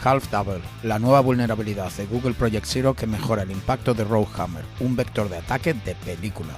Half Double, la nueva vulnerabilidad de Google Project Zero que mejora el impacto de Roguehammer, un vector de ataque de película.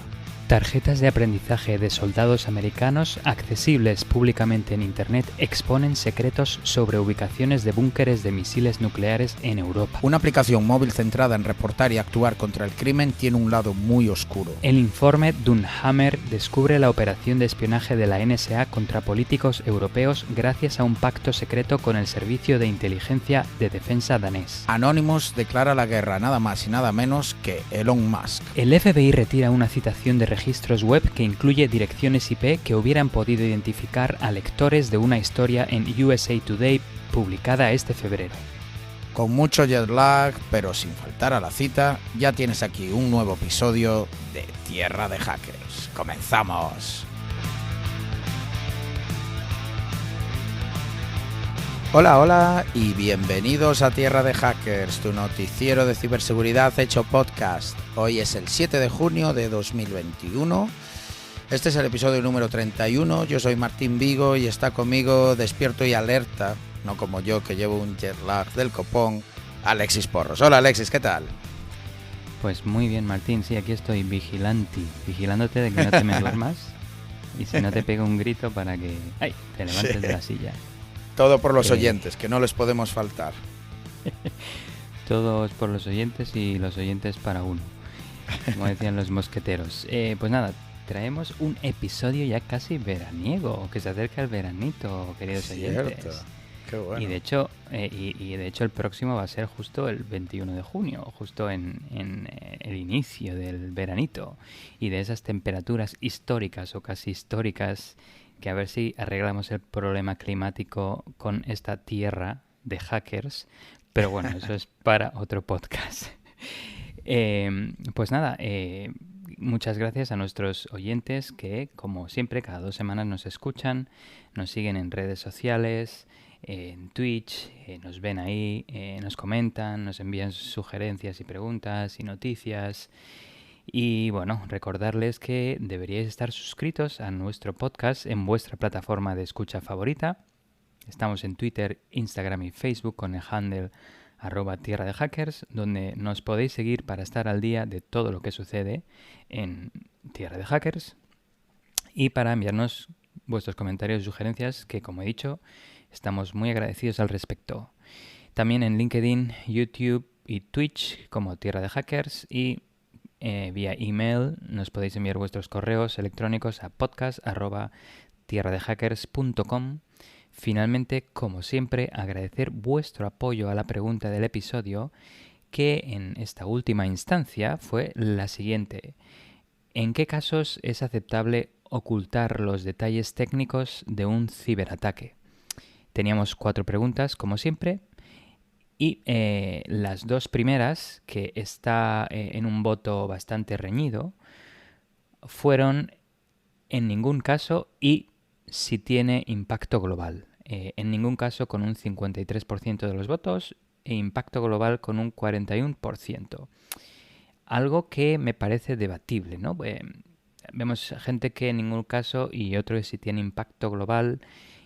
Tarjetas de aprendizaje de soldados americanos accesibles públicamente en Internet exponen secretos sobre ubicaciones de búnkeres de misiles nucleares en Europa. Una aplicación móvil centrada en reportar y actuar contra el crimen tiene un lado muy oscuro. El informe Dunhammer descubre la operación de espionaje de la NSA contra políticos europeos gracias a un pacto secreto con el Servicio de Inteligencia de Defensa danés. Anonymous declara la guerra nada más y nada menos que Elon Musk. El FBI retira una citación de registros web que incluye direcciones IP que hubieran podido identificar a lectores de una historia en USA Today publicada este febrero. Con mucho jet lag, pero sin faltar a la cita, ya tienes aquí un nuevo episodio de Tierra de Hackers. ¡Comenzamos! Hola y bienvenidos a Tierra de Hackers, tu noticiero de ciberseguridad hecho podcast. Hoy es el 7 de junio de 2021. Este es el episodio número 31. Yo soy Martín Vigo y está conmigo despierto y alerta, no como yo que llevo un jet lag del copón, Alexis Porros. Hola Alexis, ¿qué tal? Pues muy bien, Martín, sí, aquí estoy vigilándote de que no te me duermas y si no te pego un grito para que te levantes de la silla. Todo por los oyentes, que no les podemos faltar. Todos por los oyentes y los oyentes para uno, como decían los mosqueteros. Pues nada, traemos un episodio ya casi veraniego, que se acerca el veranito, queridos oyentes. Qué bueno. Y de hecho el próximo va a ser justo el 21 de junio, justo en el inicio del veranito y de esas temperaturas históricas o casi históricas, que a ver si arreglamos el problema climático con esta tierra de hackers. Pero bueno, eso es para otro podcast. Pues nada, muchas gracias a nuestros oyentes que, como siempre, cada 2 semanas nos escuchan, nos siguen en redes sociales, en Twitch, nos ven ahí, nos comentan, nos envían sugerencias y preguntas y noticias. Y bueno, recordarles que deberíais estar suscritos a nuestro podcast en vuestra plataforma de escucha favorita. Estamos en Twitter, Instagram y Facebook con el handle @Tierra de Hackers, donde nos podéis seguir para estar al día de todo lo que sucede en Tierra de Hackers y para enviarnos vuestros comentarios y sugerencias, que como he dicho, estamos muy agradecidos al respecto. También en LinkedIn, YouTube y Twitch como Tierra de Hackers y vía email nos podéis enviar vuestros correos electrónicos a podcast@tierradehackers.com. Finalmente, como siempre, agradecer vuestro apoyo a la pregunta del episodio, que en esta última instancia fue la siguiente: ¿en qué casos es aceptable ocultar los detalles técnicos de un ciberataque? Teníamos 4 preguntas, como siempre. Y las 2 primeras, que está en un voto bastante reñido, fueron en ningún caso y si tiene impacto global. En ningún caso con un 53% de los votos e impacto global con un 41%. Algo que me parece debatible, ¿no? Vemos gente que en ningún caso y otro que si tiene impacto global.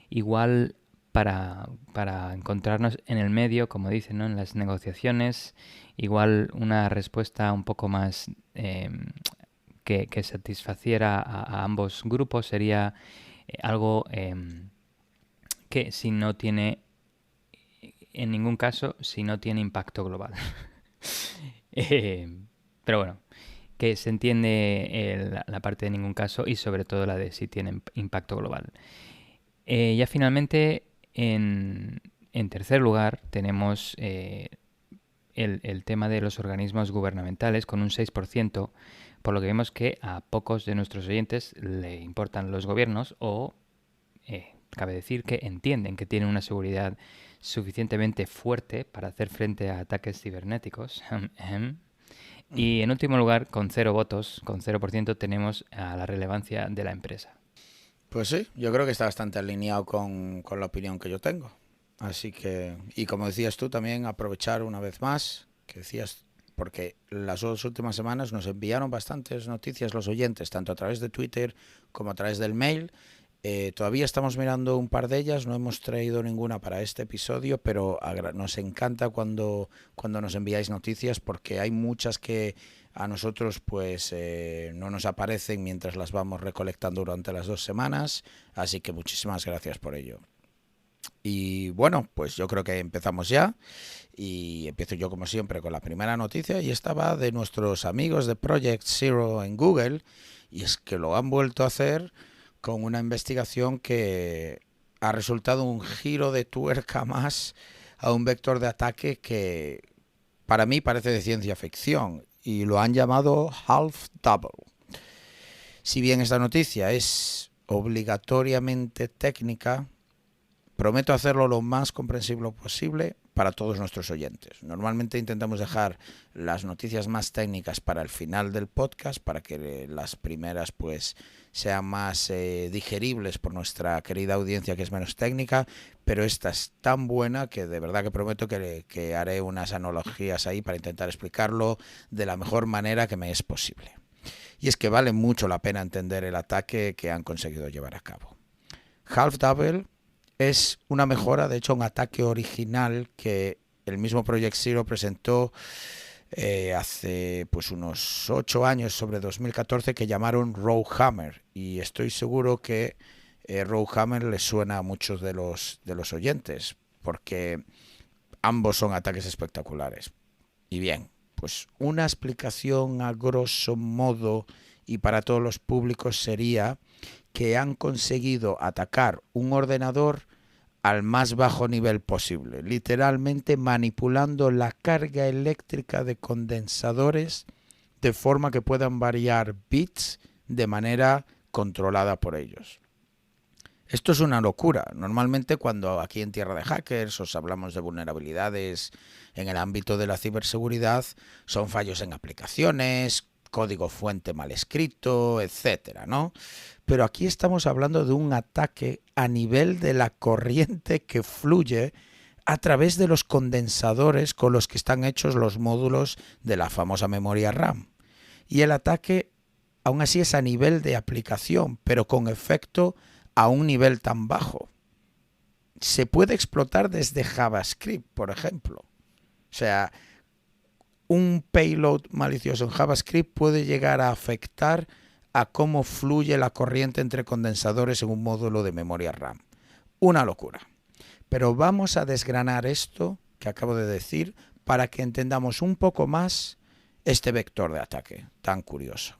Igual para encontrarnos en el medio, como dicen, ¿no?, en las negociaciones, igual una respuesta un poco más que satisfaciera a ambos grupos sería algo que si no tiene, en ningún caso, si no tiene impacto global. Pero bueno, que se entiende la parte de ningún caso y sobre todo la de si tiene impacto global. Ya finalmente, en tercer lugar, tenemos el tema de los organismos gubernamentales con un 6%, por lo que vemos que a pocos de nuestros oyentes le importan los gobiernos o, cabe decir, que entienden que tienen una seguridad suficientemente fuerte para hacer frente a ataques cibernéticos. Y en último lugar, con 0 votos, con 0%, tenemos a la relevancia de la empresa. Pues sí, yo creo que está bastante alineado con la opinión que yo tengo. Así que, y como decías tú también, aprovechar una vez más, que decías, porque las 2 últimas semanas nos enviaron bastantes noticias los oyentes, tanto a través de Twitter como a través del mail, Todavía estamos mirando un par de ellas, no hemos traído ninguna para este episodio, pero nos encanta cuando nos enviáis noticias, porque hay muchas que a nosotros pues no nos aparecen mientras las vamos recolectando durante las 2 semanas, así que muchísimas gracias por ello. Y bueno, pues yo creo que empezamos ya, y empiezo yo como siempre con la primera noticia, y esta va de nuestros amigos de Project Zero en Google, y es que lo han vuelto a hacer con una investigación que ha resultado un giro de tuerca más a un vector de ataque que para mí parece de ciencia ficción, y lo han llamado Half Double. Si bien esta noticia es obligatoriamente técnica, prometo hacerlo lo más comprensible posible para todos nuestros oyentes. Normalmente intentamos dejar las noticias más técnicas para el final del podcast, para que las primeras pues sean más digeribles por nuestra querida audiencia que es menos técnica, pero esta es tan buena que de verdad que prometo que haré unas analogías ahí para intentar explicarlo de la mejor manera que me es posible. Y es que vale mucho la pena entender el ataque que han conseguido llevar a cabo. Half Double es una mejora, de hecho, un ataque original que el mismo Project Zero presentó hace pues unos 8 años, sobre 2014, que llamaron Rowhammer. Y estoy seguro que Rowhammer les suena a muchos de los oyentes, porque ambos son ataques espectaculares. Y bien, pues una explicación a grosso modo y para todos los públicos sería que han conseguido atacar un ordenador al más bajo nivel posible, literalmente manipulando la carga eléctrica de condensadores de forma que puedan variar bits de manera controlada por ellos. Esto es una locura. Normalmente cuando aquí en Tierra de Hackers os hablamos de vulnerabilidades en el ámbito de la ciberseguridad, son fallos en aplicaciones, código fuente mal escrito, etcétera, ¿no? Pero aquí estamos hablando de un ataque a nivel de la corriente que fluye a través de los condensadores con los que están hechos los módulos de la famosa memoria RAM. Y el ataque aún así es a nivel de aplicación, pero con efecto a un nivel tan bajo. Se puede explotar desde JavaScript, por ejemplo. O sea, un payload malicioso en JavaScript puede llegar a afectar a cómo fluye la corriente entre condensadores en un módulo de memoria RAM. Una locura. Pero vamos a desgranar esto que acabo de decir para que entendamos un poco más este vector de ataque tan curioso.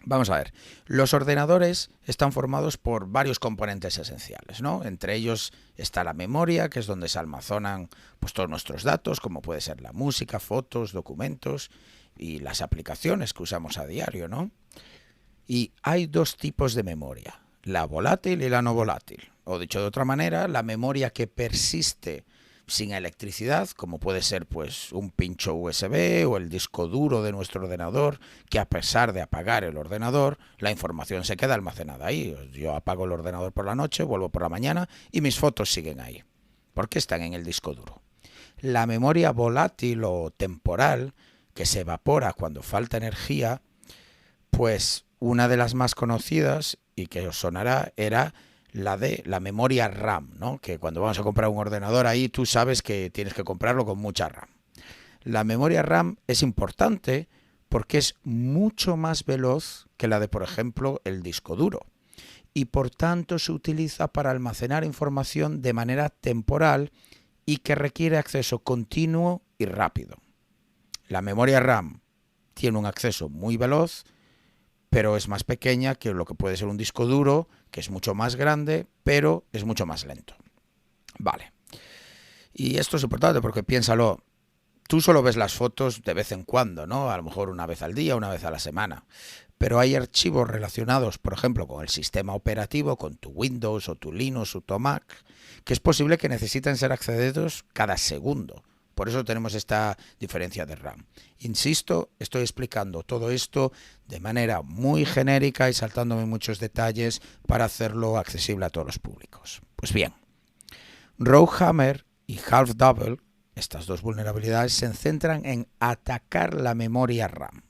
Vamos a ver, los ordenadores están formados por varios componentes esenciales, ¿no? Entre ellos está la memoria, que es donde se almacenan pues todos nuestros datos, como puede ser la música, fotos, documentos y las aplicaciones que usamos a diario, ¿no? Y hay 2 tipos de memoria, la volátil y la no volátil. O dicho de otra manera, la memoria que persiste sin electricidad, como puede ser pues un pincho USB o el disco duro de nuestro ordenador, que a pesar de apagar el ordenador, la información se queda almacenada ahí. Yo apago el ordenador por la noche, vuelvo por la mañana y mis fotos siguen ahí, porque están en el disco duro. La memoria volátil o temporal, que se evapora cuando falta energía, pues una de las más conocidas y que os sonará era la de la memoria RAM, ¿no? Que cuando vamos a comprar un ordenador ahí tú sabes que tienes que comprarlo con mucha RAM. La memoria RAM es importante porque es mucho más veloz que la de, por ejemplo, el disco duro, y por tanto se utiliza para almacenar información de manera temporal y que requiere acceso continuo y rápido. La memoria RAM tiene un acceso muy veloz, pero es más pequeña que lo que puede ser un disco duro, que es mucho más grande, pero es mucho más lento. Vale. Y esto es importante porque piénsalo, tú solo ves las fotos de vez en cuando, ¿no? A lo mejor una vez al día, una vez a la semana. Pero hay archivos relacionados, por ejemplo, con el sistema operativo, con tu Windows o tu Linux o tu Mac, que es posible que necesiten ser accedidos cada segundo. Por eso tenemos esta diferencia de RAM. Insisto, estoy explicando todo esto de manera muy genérica y saltándome muchos detalles para hacerlo accesible a todos los públicos. Pues bien, Rowhammer y Half Double, estas 2 vulnerabilidades, se centran en atacar la memoria RAM.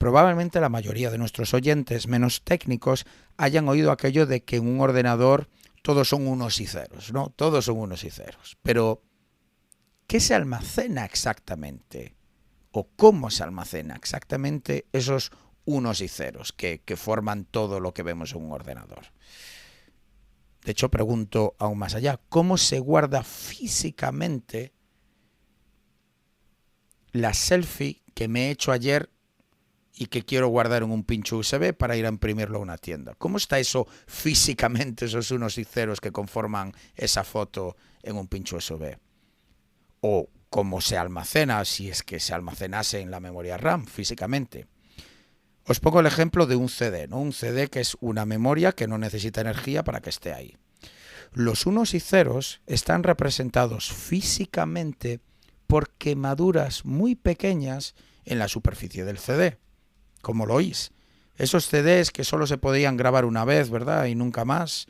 Probablemente la mayoría de nuestros oyentes menos técnicos hayan oído aquello de que en un ordenador todos son unos y ceros, ¿no? Todos son unos y ceros. Pero, ¿qué se almacena exactamente? ¿O cómo se almacena exactamente esos unos y ceros que forman todo lo que vemos en un ordenador? De hecho, pregunto aún más allá, ¿cómo se guarda físicamente la selfie que me he hecho ayer y que quiero guardar en un pincho USB para ir a imprimirlo a una tienda? ¿Cómo está eso físicamente, esos unos y ceros que conforman esa foto en un pincho USB? ¿O cómo se almacena, si es que se almacenase en la memoria RAM físicamente? Os pongo el ejemplo de un CD, ¿no? Un CD que es una memoria que no necesita energía para que esté ahí. Los unos y ceros están representados físicamente por quemaduras muy pequeñas en la superficie del CD. ¿Cómo lo oís? Esos CDs que solo se podían grabar una vez, ¿verdad? Y nunca más.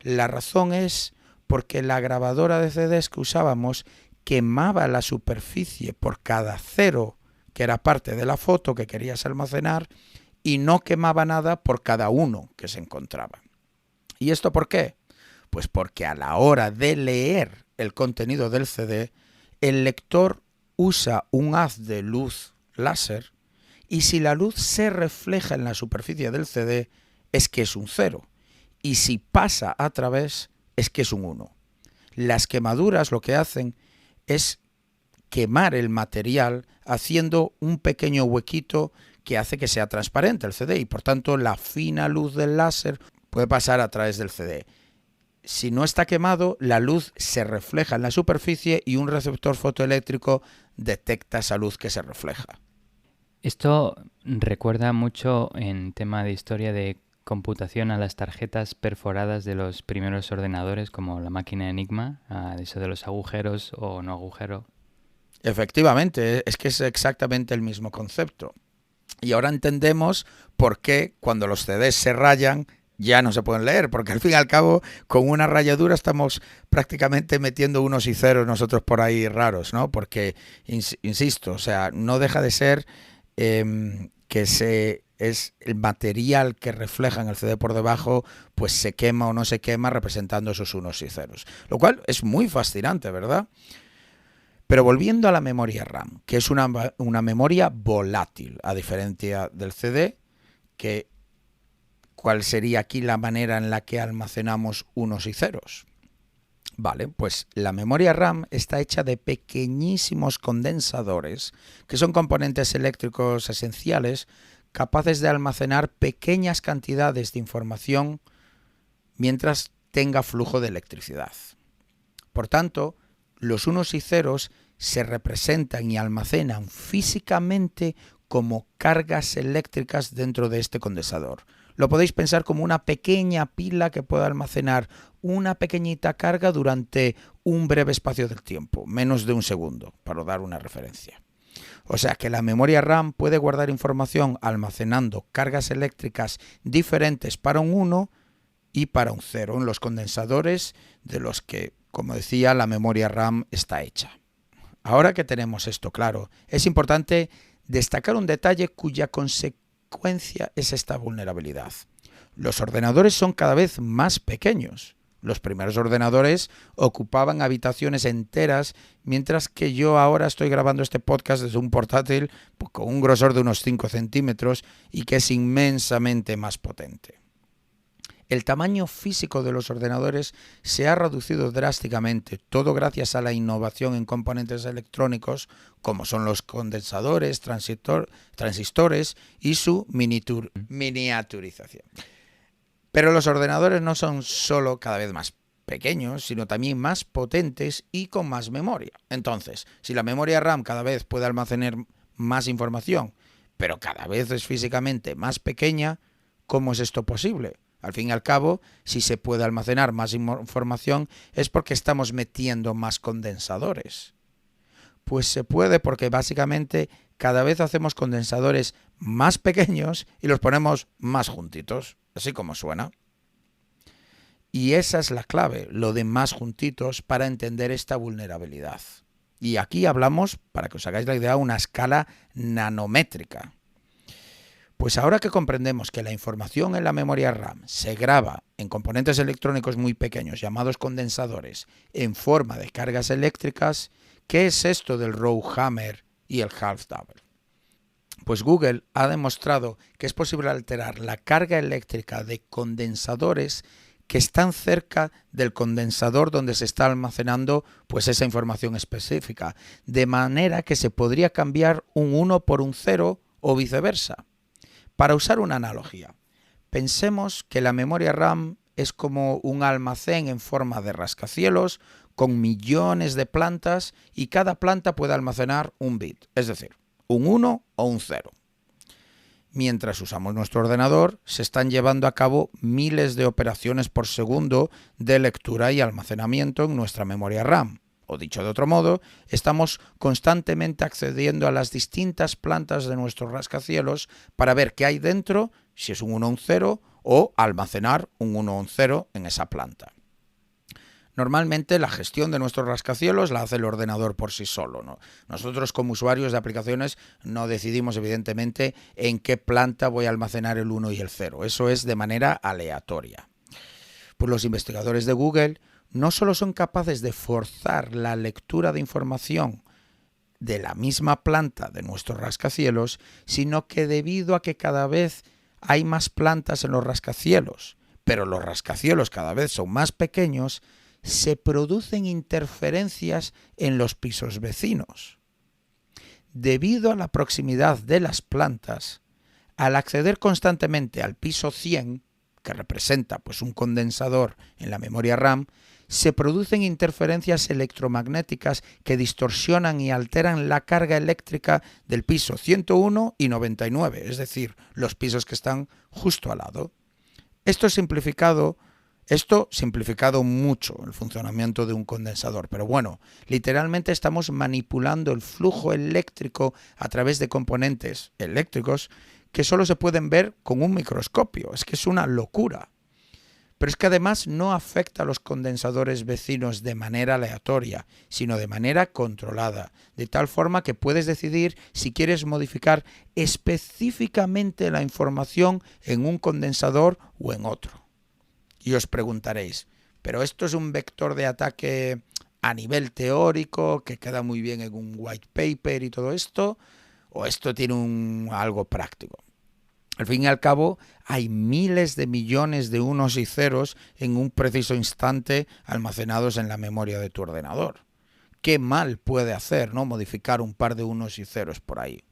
La razón es porque la grabadora de CDs que usábamos quemaba la superficie por cada cero que era parte de la foto que querías almacenar y no quemaba nada por cada uno que se encontraba. ¿Y esto por qué? Pues porque a la hora de leer el contenido del CD, el lector usa un haz de luz láser y si la luz se refleja en la superficie del CD es que es un 0 y si pasa a través es que es un 1. Las quemaduras lo que hacen es quemar el material haciendo un pequeño huequito que hace que sea transparente el CD y por tanto la fina luz del láser puede pasar a través del CD. Si no está quemado, la luz se refleja en la superficie y un receptor fotoeléctrico detecta esa luz que se refleja. Esto recuerda mucho en tema de historia de computación a las tarjetas perforadas de los primeros ordenadores como la máquina Enigma, eso de los agujeros o no agujero. Efectivamente, es que es exactamente el mismo concepto. Y ahora entendemos por qué cuando los CDs se rayan ya no se pueden leer, porque al fin y al cabo con una rayadura estamos prácticamente metiendo unos y ceros nosotros por ahí raros, ¿no? Porque, insisto, o sea, no deja de ser que es el material que refleja en el CD por debajo, pues se quema o no se quema representando esos unos y ceros. Lo cual es muy fascinante, ¿verdad? Pero volviendo a la memoria RAM, que es una memoria volátil, a diferencia del CD, que ¿cuál sería aquí la manera en la que almacenamos unos y ceros? Vale, pues la memoria RAM está hecha de pequeñísimos condensadores, que son componentes eléctricos esenciales, capaces de almacenar pequeñas cantidades de información mientras tenga flujo de electricidad. Por tanto, los unos y ceros se representan y almacenan físicamente como cargas eléctricas dentro de este condensador. Lo podéis pensar como una pequeña pila que puede almacenar una pequeñita carga durante un breve espacio del tiempo, menos de un segundo, para dar una referencia. O sea que la memoria RAM puede guardar información almacenando cargas eléctricas diferentes para un 1 y para un 0 en los condensadores de los que, como decía, la memoria RAM está hecha. Ahora que tenemos esto claro, es importante destacar un detalle cuya consecuencia es esta vulnerabilidad. Los ordenadores son cada vez más pequeños. Los primeros ordenadores ocupaban habitaciones enteras, mientras que yo ahora estoy grabando este podcast desde un portátil con un grosor de unos 5 centímetros y que es inmensamente más potente. El tamaño físico de los ordenadores se ha reducido drásticamente, todo gracias a la innovación en componentes electrónicos como son los condensadores, transistores y su miniaturización. Pero los ordenadores no son solo cada vez más pequeños, sino también más potentes y con más memoria. Entonces, si la memoria RAM cada vez puede almacenar más información, pero cada vez es físicamente más pequeña, ¿cómo es esto posible? Al fin y al cabo, si se puede almacenar más información es porque estamos metiendo más condensadores. Pues se puede porque básicamente cada vez hacemos condensadores más pequeños y los ponemos más juntitos, así como suena. Y esa es la clave, lo de más juntitos para entender esta vulnerabilidad. Y aquí hablamos, para que os hagáis la idea, una escala nanométrica. Pues ahora que comprendemos que la información en la memoria RAM se graba en componentes electrónicos muy pequeños llamados condensadores en forma de cargas eléctricas, ¿qué es esto del Rowhammer y el half-double? Pues Google ha demostrado que es posible alterar la carga eléctrica de condensadores que están cerca del condensador donde se está almacenando pues esa información específica, de manera que se podría cambiar un 1 por un 0 o viceversa. Para usar una analogía, pensemos que la memoria RAM es como un almacén en forma de rascacielos con millones de plantas y cada planta puede almacenar un bit, es decir, un 1 o un 0. Mientras usamos nuestro ordenador, se están llevando a cabo miles de operaciones por segundo de lectura y almacenamiento en nuestra memoria RAM. O dicho de otro modo, estamos constantemente accediendo a las distintas plantas de nuestros rascacielos para ver qué hay dentro, si es un 1 o un 0, o almacenar un 1 o un 0 en esa planta. Normalmente la gestión de nuestros rascacielos la hace el ordenador por sí solo, ¿no? Nosotros como usuarios de aplicaciones no decidimos evidentemente en qué planta voy a almacenar el 1 y el 0. Eso es de manera aleatoria. Pues los investigadores de Google no solo son capaces de forzar la lectura de información de la misma planta de nuestros rascacielos, sino que debido a que cada vez hay más plantas en los rascacielos, pero los rascacielos cada vez son más pequeños, se producen interferencias en los pisos vecinos. Debido a la proximidad de las plantas, al acceder constantemente al piso 100, que representa pues un condensador en la memoria RAM, se producen interferencias electromagnéticas que distorsionan y alteran la carga eléctrica del piso 101 y 99, es decir, los pisos que están justo al lado. Esto simplificado mucho el funcionamiento de un condensador, pero bueno, literalmente estamos manipulando el flujo eléctrico a través de componentes eléctricos que solo se pueden ver con un microscopio. Es que es una locura. Pero es que además no afecta a los condensadores vecinos de manera aleatoria, sino de manera controlada, de tal forma que puedes decidir si quieres modificar específicamente la información en un condensador o en otro. Y os preguntaréis, ¿pero esto es un vector de ataque a nivel teórico que queda muy bien en un white paper y todo esto? ¿O esto tiene algo práctico? Al fin y al cabo, hay miles de millones de unos y ceros en un preciso instante almacenados en la memoria de tu ordenador. ¿Qué mal puede hacer, no, modificar un par de unos y ceros por ahí?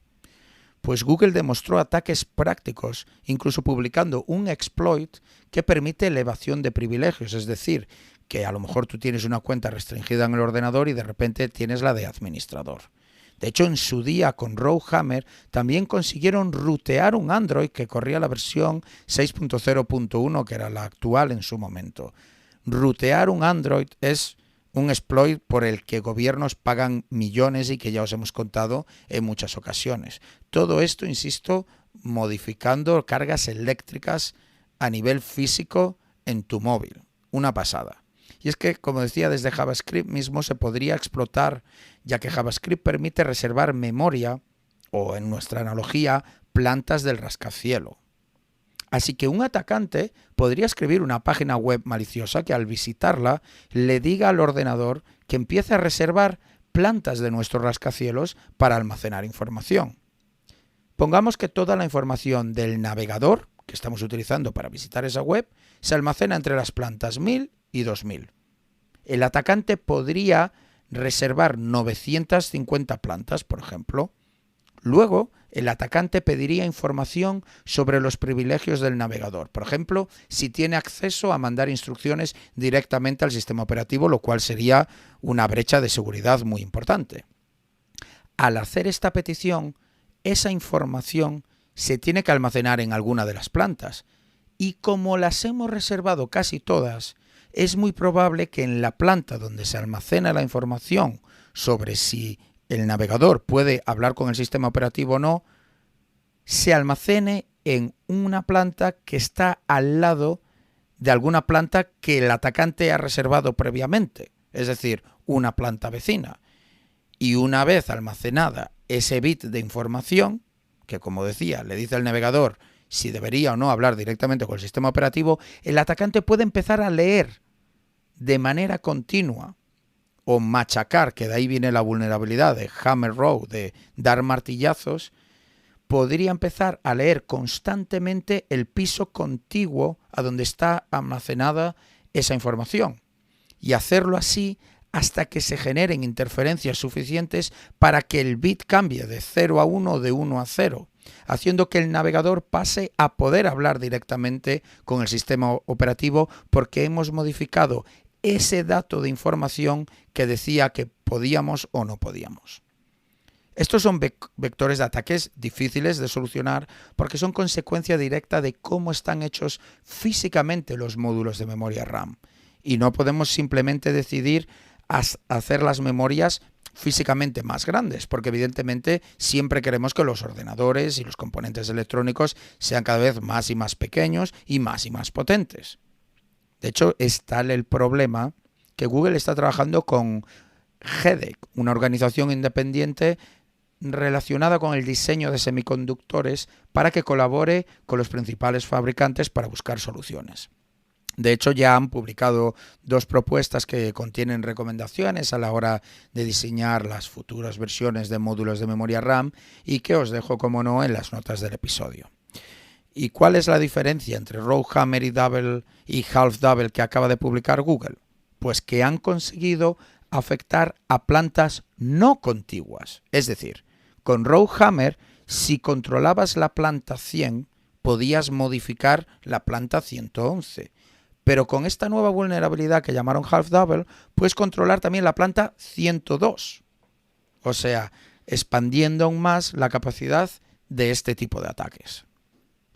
Pues Google demostró ataques prácticos, incluso publicando un exploit que permite elevación de privilegios, es decir, que a lo mejor tú tienes una cuenta restringida en el ordenador y de repente tienes la de administrador. De hecho, en su día con Rowhammer también consiguieron rutear un Android que corría la versión 6.0.1, que era la actual en su momento. Rutear un Android es un exploit por el que gobiernos pagan millones y que ya os hemos contado en muchas ocasiones. Todo esto, insisto, modificando cargas eléctricas a nivel físico en tu móvil. Una pasada. Y es que, como decía, desde JavaScript mismo se podría explotar, ya que JavaScript permite reservar memoria, o en nuestra analogía, plantas del rascacielos. Así que un atacante podría escribir una página web maliciosa que al visitarla le diga al ordenador que empiece a reservar plantas de nuestros rascacielos para almacenar información. Pongamos que toda la información del navegador que estamos utilizando para visitar esa web se almacena entre las plantas 1000 y 2000. El atacante podría reservar 950 plantas, por ejemplo. Luego, el atacante pediría información sobre los privilegios del navegador. Por ejemplo, si tiene acceso a mandar instrucciones directamente al sistema operativo, lo cual sería una brecha de seguridad muy importante. Al hacer esta petición, esa información se tiene que almacenar en alguna de las plantas. Y como las hemos reservado casi todas, es muy probable que en la planta donde se almacena la información sobre si el navegador puede hablar con el sistema operativo o no, se almacene en una planta que está al lado de alguna planta que el atacante ha reservado previamente, es decir, una planta vecina. Y una vez almacenada ese bit de información, que como decía, le dice al navegador si debería o no hablar directamente con el sistema operativo, el atacante puede empezar a leer de manera continua o machacar, que de ahí viene la vulnerabilidad de hammer row, de dar martillazos, podría empezar a leer constantemente el piso contiguo a donde está almacenada esa información y hacerlo así hasta que se generen interferencias suficientes para que el bit cambie de 0 a 1 o de 1 a 0, haciendo que el navegador pase a poder hablar directamente con el sistema operativo porque hemos modificado ese dato de información que decía que podíamos o no podíamos. Estos son vectores de ataques difíciles de solucionar porque son consecuencia directa de cómo están hechos físicamente los módulos de memoria RAM. Y no podemos simplemente decidir hacer las memorias físicamente más grandes, porque evidentemente siempre queremos que los ordenadores y los componentes electrónicos sean cada vez más y más pequeños y más potentes. De hecho, es tal el problema que Google está trabajando con GEDEC, una organización independiente relacionada con el diseño de semiconductores para que colabore con los principales fabricantes para buscar soluciones. De hecho, ya han publicado 2 propuestas que contienen recomendaciones a la hora de diseñar las futuras versiones de módulos de memoria RAM y que os dejo, como no, en las notas del episodio. ¿Y cuál es la diferencia entre row hammer y half double que acaba de publicar Google? Pues que han conseguido afectar a plantas no contiguas. Es decir, con row hammer, si controlabas la planta 100, podías modificar la planta 111. Pero con esta nueva vulnerabilidad que llamaron half double, puedes controlar también la planta 102. O sea, expandiendo aún más la capacidad de este tipo de ataques.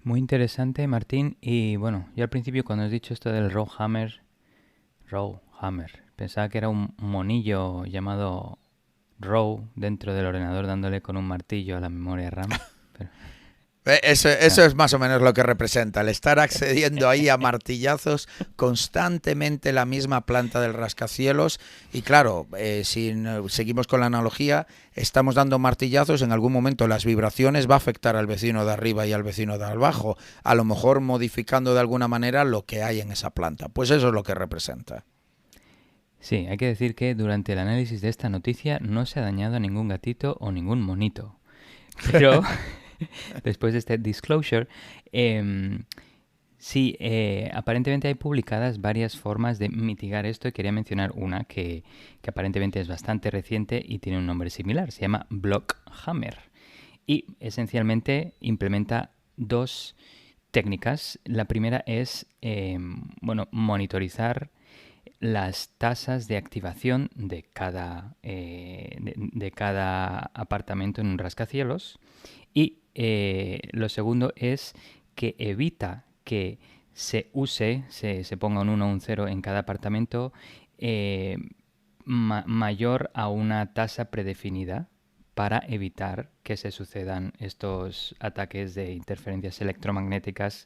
Muy interesante, Martín. Y bueno, yo al principio cuando has dicho esto del row hammer, pensaba que era un monillo llamado row dentro del ordenador dándole con un martillo a la memoria RAM. Pero... Eso es más o menos lo que representa, el estar accediendo ahí a martillazos constantemente la misma planta del rascacielos. Y claro, si seguimos con la analogía, estamos dando martillazos, en algún momento las vibraciones va a afectar al vecino de arriba y al vecino de abajo, a lo mejor modificando de alguna manera lo que hay en esa planta. Pues eso es lo que representa. Sí, hay que decir que durante el análisis de esta noticia no se ha dañado a ningún gatito o ningún monito. Pero... después de este disclosure, sí, aparentemente hay publicadas varias formas de mitigar esto y quería mencionar una que aparentemente es bastante reciente y tiene un nombre similar, se llama Blockhammer y esencialmente implementa 2 técnicas. La primera es monitorizar las tasas de activación de cada apartamento en un rascacielos. Y lo segundo es que evita que se ponga un 1 o un 0 en cada apartamento mayor a una tasa predefinida para evitar que se sucedan estos ataques de interferencias electromagnéticas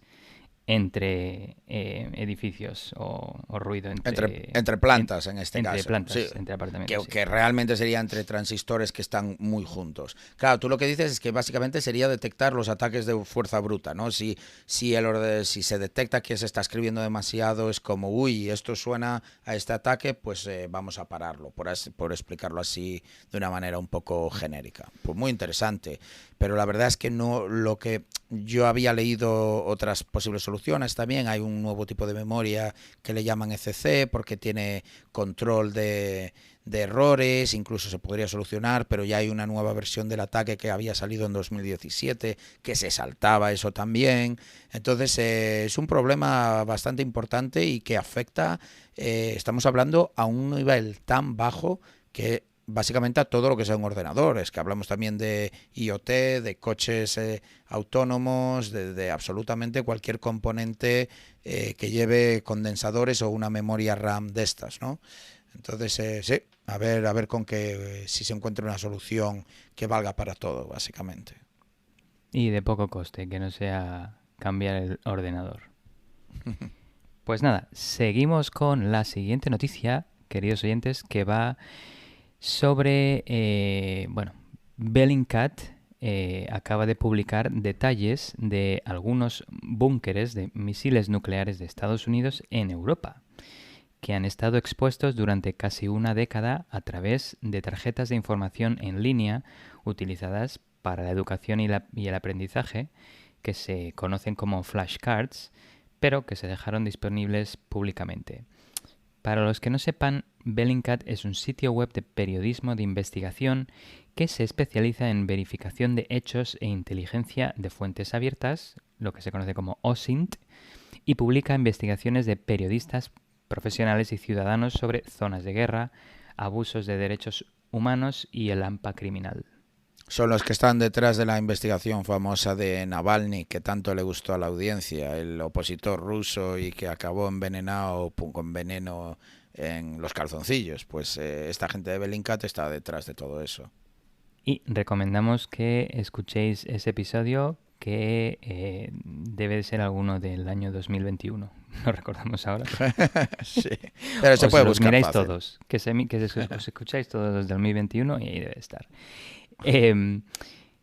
entre edificios o ruido entre plantas en este entre caso. Plantas, sí, entre apartamentos. Que realmente sería entre transistores que están muy juntos. Claro, tú lo que dices es que básicamente sería detectar los ataques de fuerza bruta, ¿no? Si se detecta que se está escribiendo demasiado, es como, uy, esto suena a este ataque, pues vamos a pararlo, por explicarlo así de una manera un poco genérica. Pues muy interesante, pero la verdad es que no lo que yo había leído otras posibles soluciones también. Hay un nuevo tipo de memoria que le llaman ECC porque tiene control de errores, incluso se podría solucionar, pero ya hay una nueva versión del ataque que había salido en 2017 que se saltaba eso también. Entonces es un problema bastante importante y que afecta, estamos hablando a un nivel tan bajo que básicamente a todo lo que sean ordenadores, que hablamos también de IoT, de coches autónomos, de absolutamente cualquier componente que lleve condensadores o una memoria RAM de estas, ¿no? Entonces, sí, a ver con que si se encuentra una solución que valga para todo, básicamente. Y de poco coste, que no sea cambiar el ordenador. Pues nada, seguimos con la siguiente noticia, queridos oyentes, que va sobre, Bellingcat, acaba de publicar detalles de algunos búnkeres de misiles nucleares de Estados Unidos en Europa, que han estado expuestos durante casi una década a través de tarjetas de información en línea utilizadas para la educación y el aprendizaje, que se conocen como flashcards, pero que se dejaron disponibles públicamente. Para los que no sepan, Bellingcat es un sitio web de periodismo de investigación que se especializa en verificación de hechos e inteligencia de fuentes abiertas, lo que se conoce como OSINT, y publica investigaciones de periodistas profesionales y ciudadanos sobre zonas de guerra, abusos de derechos humanos y el hampa criminal. Son los que están detrás de la investigación famosa de Navalny, que tanto le gustó a la audiencia, el opositor ruso y que acabó envenenado con veneno en los calzoncillos. Pues esta gente de Bellingcat está detrás de todo eso. Y recomendamos que escuchéis ese episodio, que debe de ser alguno del año 2021. No recordamos ahora. Sí, pero se puede buscar miráis fácil. todos, os escucháis todos los del 2021 y ahí debe estar.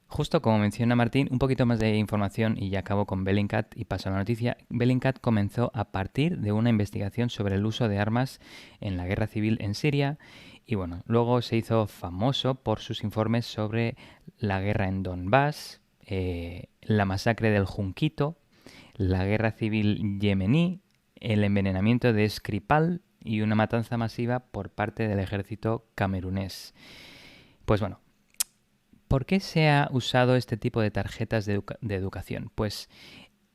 Justo como menciona Martín, un poquito más de información y ya acabo con Bellingcat y paso a la noticia. Bellingcat comenzó a partir de una investigación sobre el uso de armas en la guerra civil en Siria y bueno, luego se hizo famoso por sus informes sobre la guerra en Donbass, la masacre del Junquito, la guerra civil yemení, el envenenamiento de Skripal y una matanza masiva por parte del ejército camerunés. Pues bueno, ¿por qué se ha usado este tipo de tarjetas de educación? Pues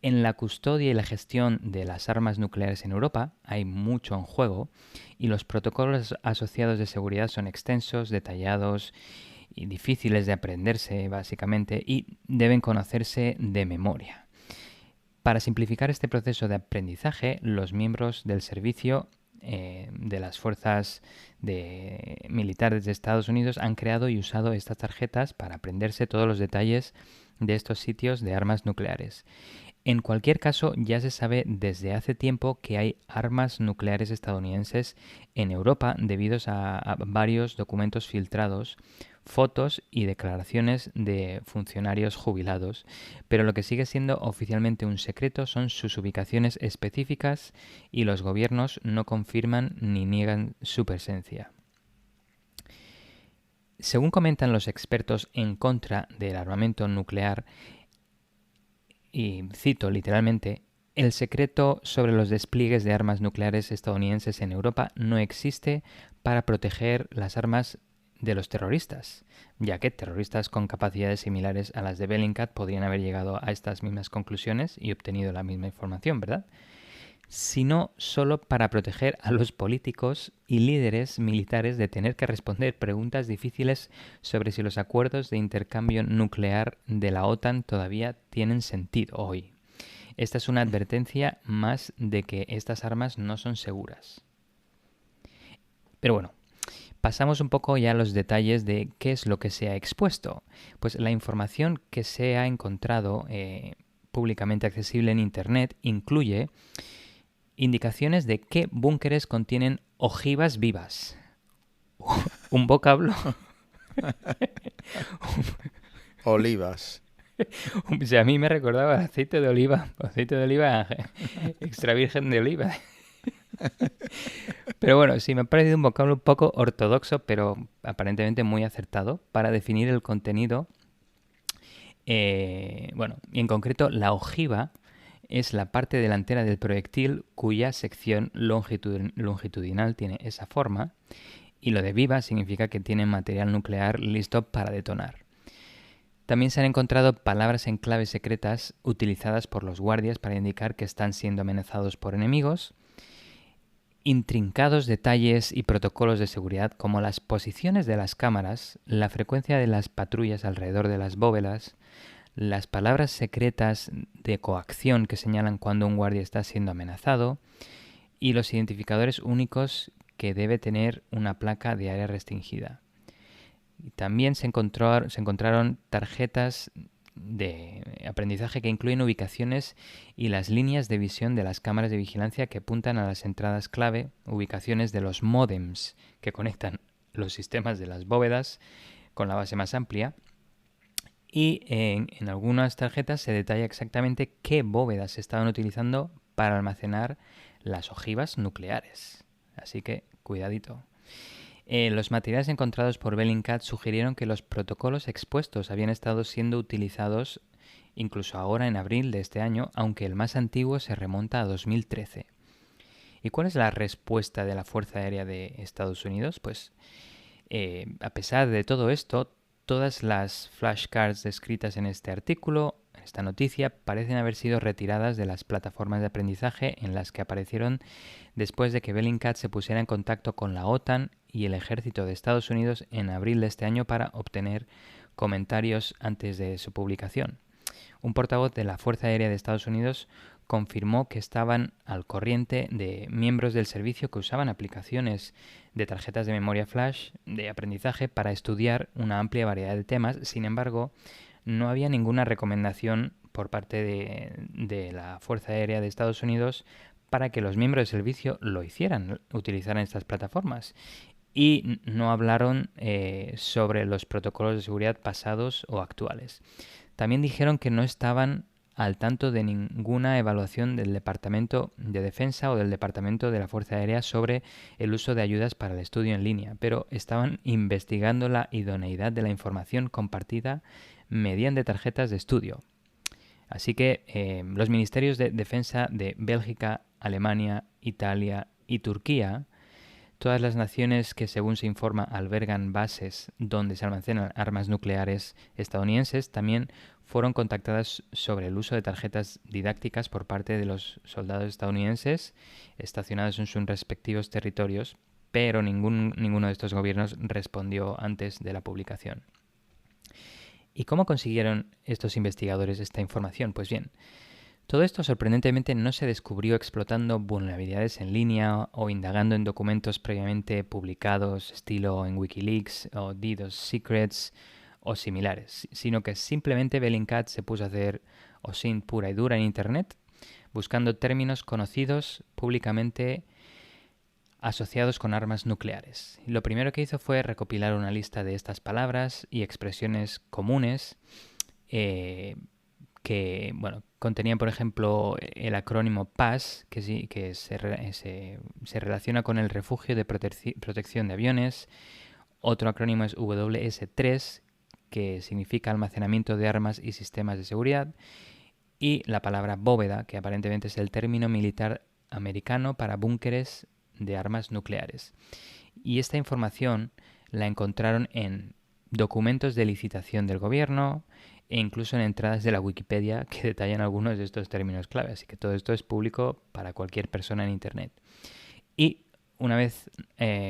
en la custodia y la gestión de las armas nucleares en Europa hay mucho en juego y los protocolos asociados de seguridad son extensos, detallados y difíciles de aprenderse básicamente y deben conocerse de memoria. Para simplificar este proceso de aprendizaje, los miembros del servicio de las fuerzas militares de Estados Unidos han creado y usado estas tarjetas para aprenderse todos los detalles de estos sitios de armas nucleares. En cualquier caso, ya se sabe desde hace tiempo que hay armas nucleares estadounidenses en Europa debido a varios documentos filtrados, fotos y declaraciones de funcionarios jubilados, pero lo que sigue siendo oficialmente un secreto son sus ubicaciones específicas y los gobiernos no confirman ni niegan su presencia. Según comentan los expertos en contra del armamento nuclear, y cito literalmente, el secreto sobre los despliegues de armas nucleares estadounidenses en Europa no existe para proteger las armas de los terroristas, ya que terroristas con capacidades similares a las de Bellingcat podrían haber llegado a estas mismas conclusiones y obtenido la misma información, ¿verdad? Sino solo para proteger a los políticos y líderes militares de tener que responder preguntas difíciles sobre si los acuerdos de intercambio nuclear de la OTAN todavía tienen sentido hoy. Esta es una advertencia más de que estas armas no son seguras. Pero bueno, pasamos un poco ya a los detalles de qué es lo que se ha expuesto. Pues la información que se ha encontrado públicamente accesible en Internet incluye indicaciones de qué búnkeres contienen ojivas vivas. Un vocablo. Olivas. O sea, a mí me recordaba aceite de oliva extra virgen de oliva. Pero bueno, sí, me ha parecido un vocablo un poco ortodoxo, pero aparentemente muy acertado para definir el contenido. Bueno, y en concreto la ojiva es la parte delantera del proyectil cuya sección longitudinal tiene esa forma, y lo de viva significa que tiene material nuclear listo para detonar. También se han encontrado palabras en claves secretas utilizadas por los guardias para indicar que están siendo amenazados por enemigos, intrincados detalles y protocolos de seguridad como las posiciones de las cámaras, la frecuencia de las patrullas alrededor de las bóvedas, las palabras secretas de coacción que señalan cuando un guardia está siendo amenazado y los identificadores únicos que debe tener una placa de área restringida. Y también se encontraron tarjetas de aprendizaje que incluyen ubicaciones y las líneas de visión de las cámaras de vigilancia que apuntan a las entradas clave, ubicaciones de los módems que conectan los sistemas de las bóvedas con la base más amplia y en algunas tarjetas se detalla exactamente qué bóvedas se estaban utilizando para almacenar las ojivas nucleares. Así que cuidadito. Los materiales encontrados por Bellingcat sugirieron que los protocolos expuestos habían estado siendo utilizados incluso ahora en abril de este año, aunque el más antiguo se remonta a 2013. ¿Y cuál es la respuesta de la Fuerza Aérea de Estados Unidos? Pues a pesar de todo esto, todas las flashcards descritas en este artículo, en esta noticia, parecen haber sido retiradas de las plataformas de aprendizaje en las que aparecieron después de que Bellingcat se pusiera en contacto con la OTAN y el ejército de Estados Unidos en abril de este año para obtener comentarios antes de su publicación. Un portavoz de la Fuerza Aérea de Estados Unidos confirmó que estaban al corriente de miembros del servicio que usaban aplicaciones de tarjetas de memoria flash de aprendizaje para estudiar una amplia variedad de temas. Sin embargo, no había ninguna recomendación por parte de la Fuerza Aérea de Estados Unidos para que los miembros del servicio lo hicieran, utilizaran estas plataformas. Y no hablaron sobre los protocolos de seguridad pasados o actuales. También dijeron que no estaban al tanto de ninguna evaluación del Departamento de Defensa o del Departamento de la Fuerza Aérea sobre el uso de ayudas para el estudio en línea, pero estaban investigando la idoneidad de la información compartida mediante tarjetas de estudio. Así que los ministerios de defensa de Bélgica, Alemania, Italia y Turquía, todas las naciones que, según se informa, albergan bases donde se almacenan armas nucleares estadounidenses, también fueron contactadas sobre el uso de tarjetas didácticas por parte de los soldados estadounidenses estacionados en sus respectivos territorios, pero ninguno de estos gobiernos respondió antes de la publicación. ¿Y cómo consiguieron estos investigadores esta información? Pues bien, todo esto sorprendentemente no se descubrió explotando vulnerabilidades en línea o indagando en documentos previamente publicados, estilo en Wikileaks o DDoS Secrets o similares, sino que simplemente Bellingcat se puso a hacer OSINT pura y dura en Internet, buscando términos conocidos públicamente asociados con armas nucleares. Lo primero que hizo fue recopilar una lista de estas palabras y expresiones comunes que contenían, por ejemplo, el acrónimo PAS, que se relaciona con el refugio de protección de aviones. Otro acrónimo es WS3, que significa almacenamiento de armas y sistemas de seguridad. Y la palabra bóveda, que aparentemente es el término militar americano para búnkeres de armas nucleares. Y esta información la encontraron en documentos de licitación del gobierno e incluso en entradas de la Wikipedia que detallan algunos de estos términos clave. Así que todo esto es público para cualquier persona en Internet. Y una vez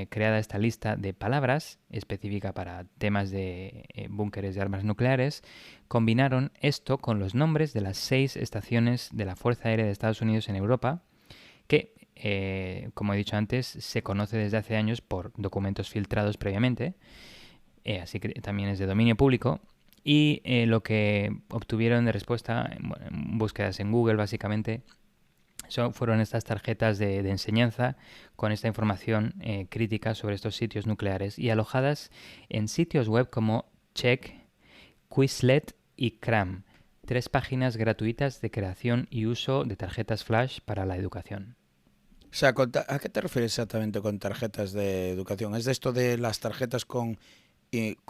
creada esta lista de palabras específica para temas de búnkeres de armas nucleares, combinaron esto con los nombres de las 6 estaciones de la Fuerza Aérea de Estados Unidos en Europa, que, como he dicho antes, se conoce desde hace años por documentos filtrados previamente, así que también es de dominio público. Y lo que obtuvieron de respuesta en búsquedas en Google, básicamente, fueron estas tarjetas de enseñanza con esta información crítica sobre estos sitios nucleares y alojadas en sitios web como Check, Quizlet y Cram, 3 páginas gratuitas de creación y uso de tarjetas flash para la educación. O sea, ¿a qué te refieres exactamente con tarjetas de educación? ¿Es de esto de las tarjetas con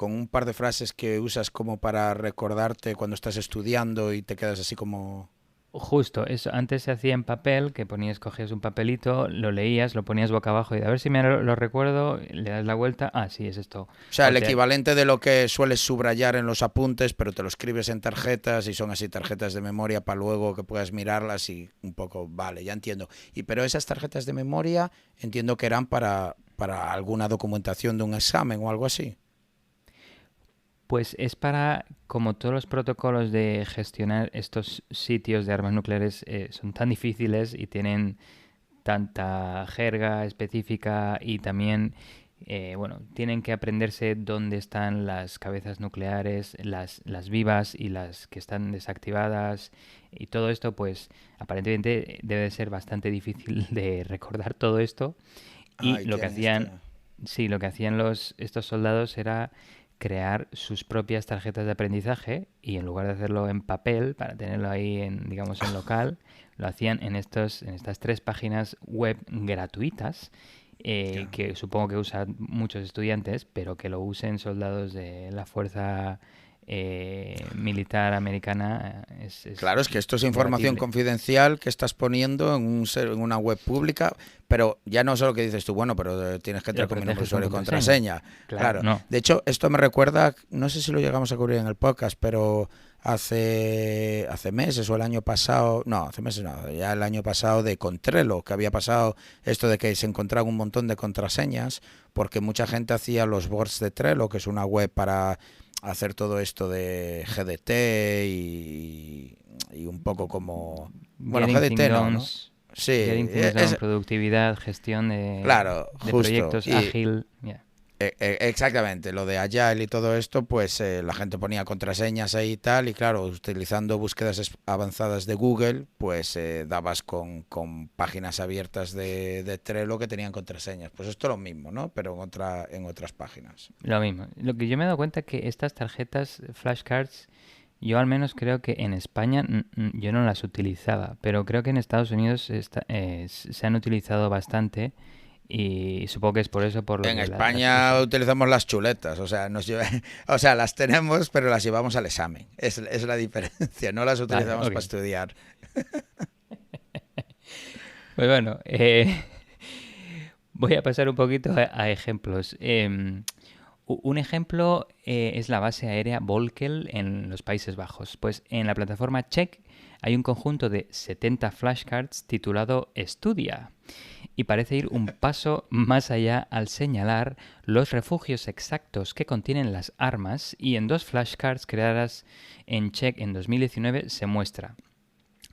un par de frases que usas como para recordarte cuando estás estudiando y te quedas así como...? Justo, eso antes se hacía en papel, que cogías un papelito, lo leías, lo ponías boca abajo y a ver si me lo recuerdo, le das la vuelta, sí, es esto. O sea, el equivalente de lo que sueles subrayar en los apuntes, pero te lo escribes en tarjetas y son así tarjetas de memoria para luego que puedas mirarlas y un poco, vale, ya entiendo. Pero esas tarjetas de memoria entiendo que eran para alguna documentación de un examen o algo así. Pues es para, como todos los protocolos de gestionar estos sitios de armas nucleares son tan difíciles y tienen tanta jerga específica y también, tienen que aprenderse dónde están las cabezas nucleares, las vivas y las que están desactivadas y todo esto, pues aparentemente debe de ser bastante difícil de recordar todo esto. Y lo que hacían, sí, lo que hacían estos soldados era crear sus propias tarjetas de aprendizaje y en lugar de hacerlo en papel para tenerlo ahí digamos en local, lo hacían en estas 3 páginas web gratuitas Ya. que supongo que usan muchos estudiantes, pero que lo usen soldados de la fuerza militar americana es Claro, es que esto es información debatible. confidencial que estás poniendo en una web pública, pero ya no solo que dices tú, bueno, pero tienes que Lo entrar con mi nombre, proteges con usuario y contraseña. contraseña. Claro, Claro. no. De hecho, esto me recuerda, no sé si lo llegamos a cubrir en el podcast, pero hace meses o el año pasado, no, hace meses no, ya el año pasado de Contrelo, que había pasado esto de que se encontraba un montón de contraseñas, porque mucha gente hacía los boards de Trello, que es una web para hacer todo esto de GDT y un poco como... Bueno, Getting Things GDT no, Done, ¿no? Sí, Getting Things Done, es, productividad, gestión claro, de justo. proyectos ágil. Yeah. Exactamente, lo de Agile y todo esto, pues la gente ponía contraseñas ahí y tal, y claro, utilizando búsquedas avanzadas de Google, pues dabas con páginas abiertas de Trello que tenían contraseñas. Pues esto es lo mismo, ¿no? Pero en otras páginas. Lo mismo. Lo que yo me he dado cuenta es que estas tarjetas flashcards, yo al menos creo que en España yo no las utilizaba, pero creo que en Estados Unidos se han utilizado bastante y supongo que es por eso por lo En que las España usan. utilizamos las chuletas, o sea, o sea, las tenemos, pero las llevamos al examen. Es la diferencia, no las Vale, utilizamos para ok. estudiar. Pues bueno, voy a pasar un poquito a ejemplos. Un ejemplo es la base aérea Volkel en los Países Bajos. Pues en la plataforma Check hay un conjunto de 70 flashcards titulado Estudia y parece ir un paso más allá al señalar los refugios exactos que contienen las armas y en 2 flashcards creadas en Check en 2019 se muestra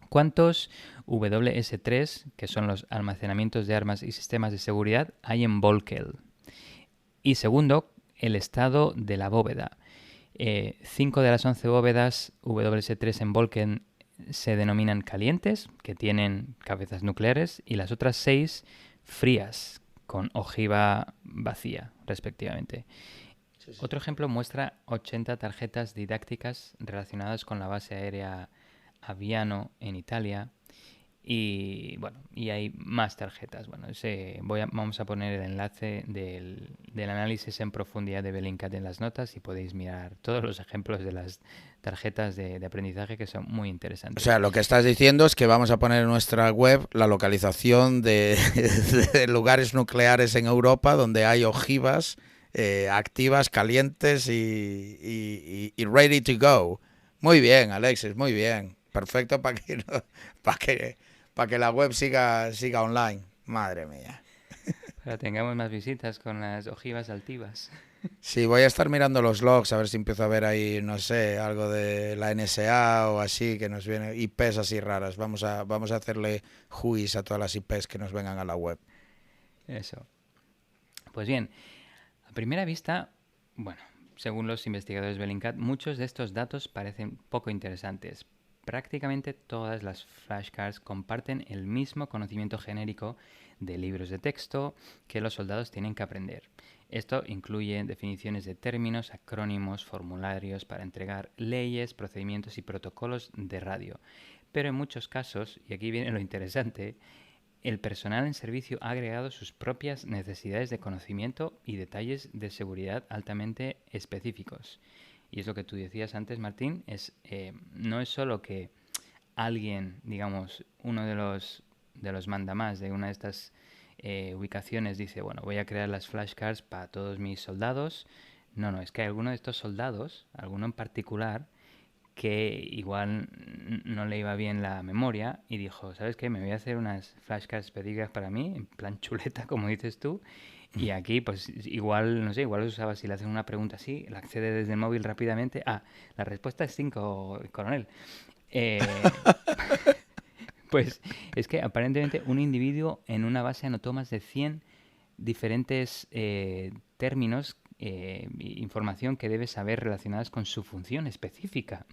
cuántos WS3, que son los almacenamientos de armas y sistemas de seguridad, hay en Volkel. Y segundo, el estado de la bóveda. 5 de las 11 bóvedas WS3 en Volken se denominan calientes, que tienen cabezas nucleares, y las otras 6 frías, con ojiva vacía, respectivamente. Sí, sí. Otro ejemplo muestra 80 tarjetas didácticas relacionadas con la base aérea Aviano en Italia, y bueno, y hay más tarjetas. Bueno, vamos a poner el enlace del análisis en profundidad de Bellingcat en las notas y podéis mirar todos los ejemplos de las tarjetas de aprendizaje que son muy O interesantes. sea, lo que estás diciendo es que vamos a poner en nuestra web la localización de lugares nucleares en Europa donde hay ojivas activas, calientes y ready to go. Muy bien, Alexis, muy bien. Perfecto para que, para para que la web siga online. Madre mía. Para que tengamos más visitas con las ojivas altivas. Sí, voy a estar mirando los logs a ver si empiezo a ver ahí, no sé, algo de la NSA o así que nos viene, IPs así raras. Vamos a hacerle juice a todas las IPs que nos vengan a la web. Eso. Pues bien, a primera vista, bueno, según los investigadores Bellingcat, muchos de estos datos parecen poco interesantes. Prácticamente todas las flashcards comparten el mismo conocimiento genérico de libros de texto que los soldados tienen que aprender. Esto incluye definiciones de términos, acrónimos, formularios para entregar leyes, procedimientos y protocolos de radio. Pero en muchos casos, y aquí viene lo interesante, el personal en servicio ha agregado sus propias necesidades de conocimiento y detalles de seguridad altamente específicos. Y es lo que tú decías antes, Martín, no es solo que alguien, digamos, uno de los mandamás de una de estas ubicaciones dice, bueno, voy a crear las flashcards para todos mis soldados. No, no, es que hay alguno de estos soldados, alguno en particular, que igual no le iba bien la memoria y dijo, ¿sabes qué? Me voy a hacer unas flashcards específicas para mí, en plan chuleta, como dices tú. Y aquí, pues igual, no sé, igual los usaba si le hacen una pregunta así, la accede desde el móvil rápidamente. Ah, la respuesta es 5, coronel. Eh, pues es que aparentemente un individuo en una base anotó más de 100 diferentes términos, información que debe saber relacionadas con su función específica.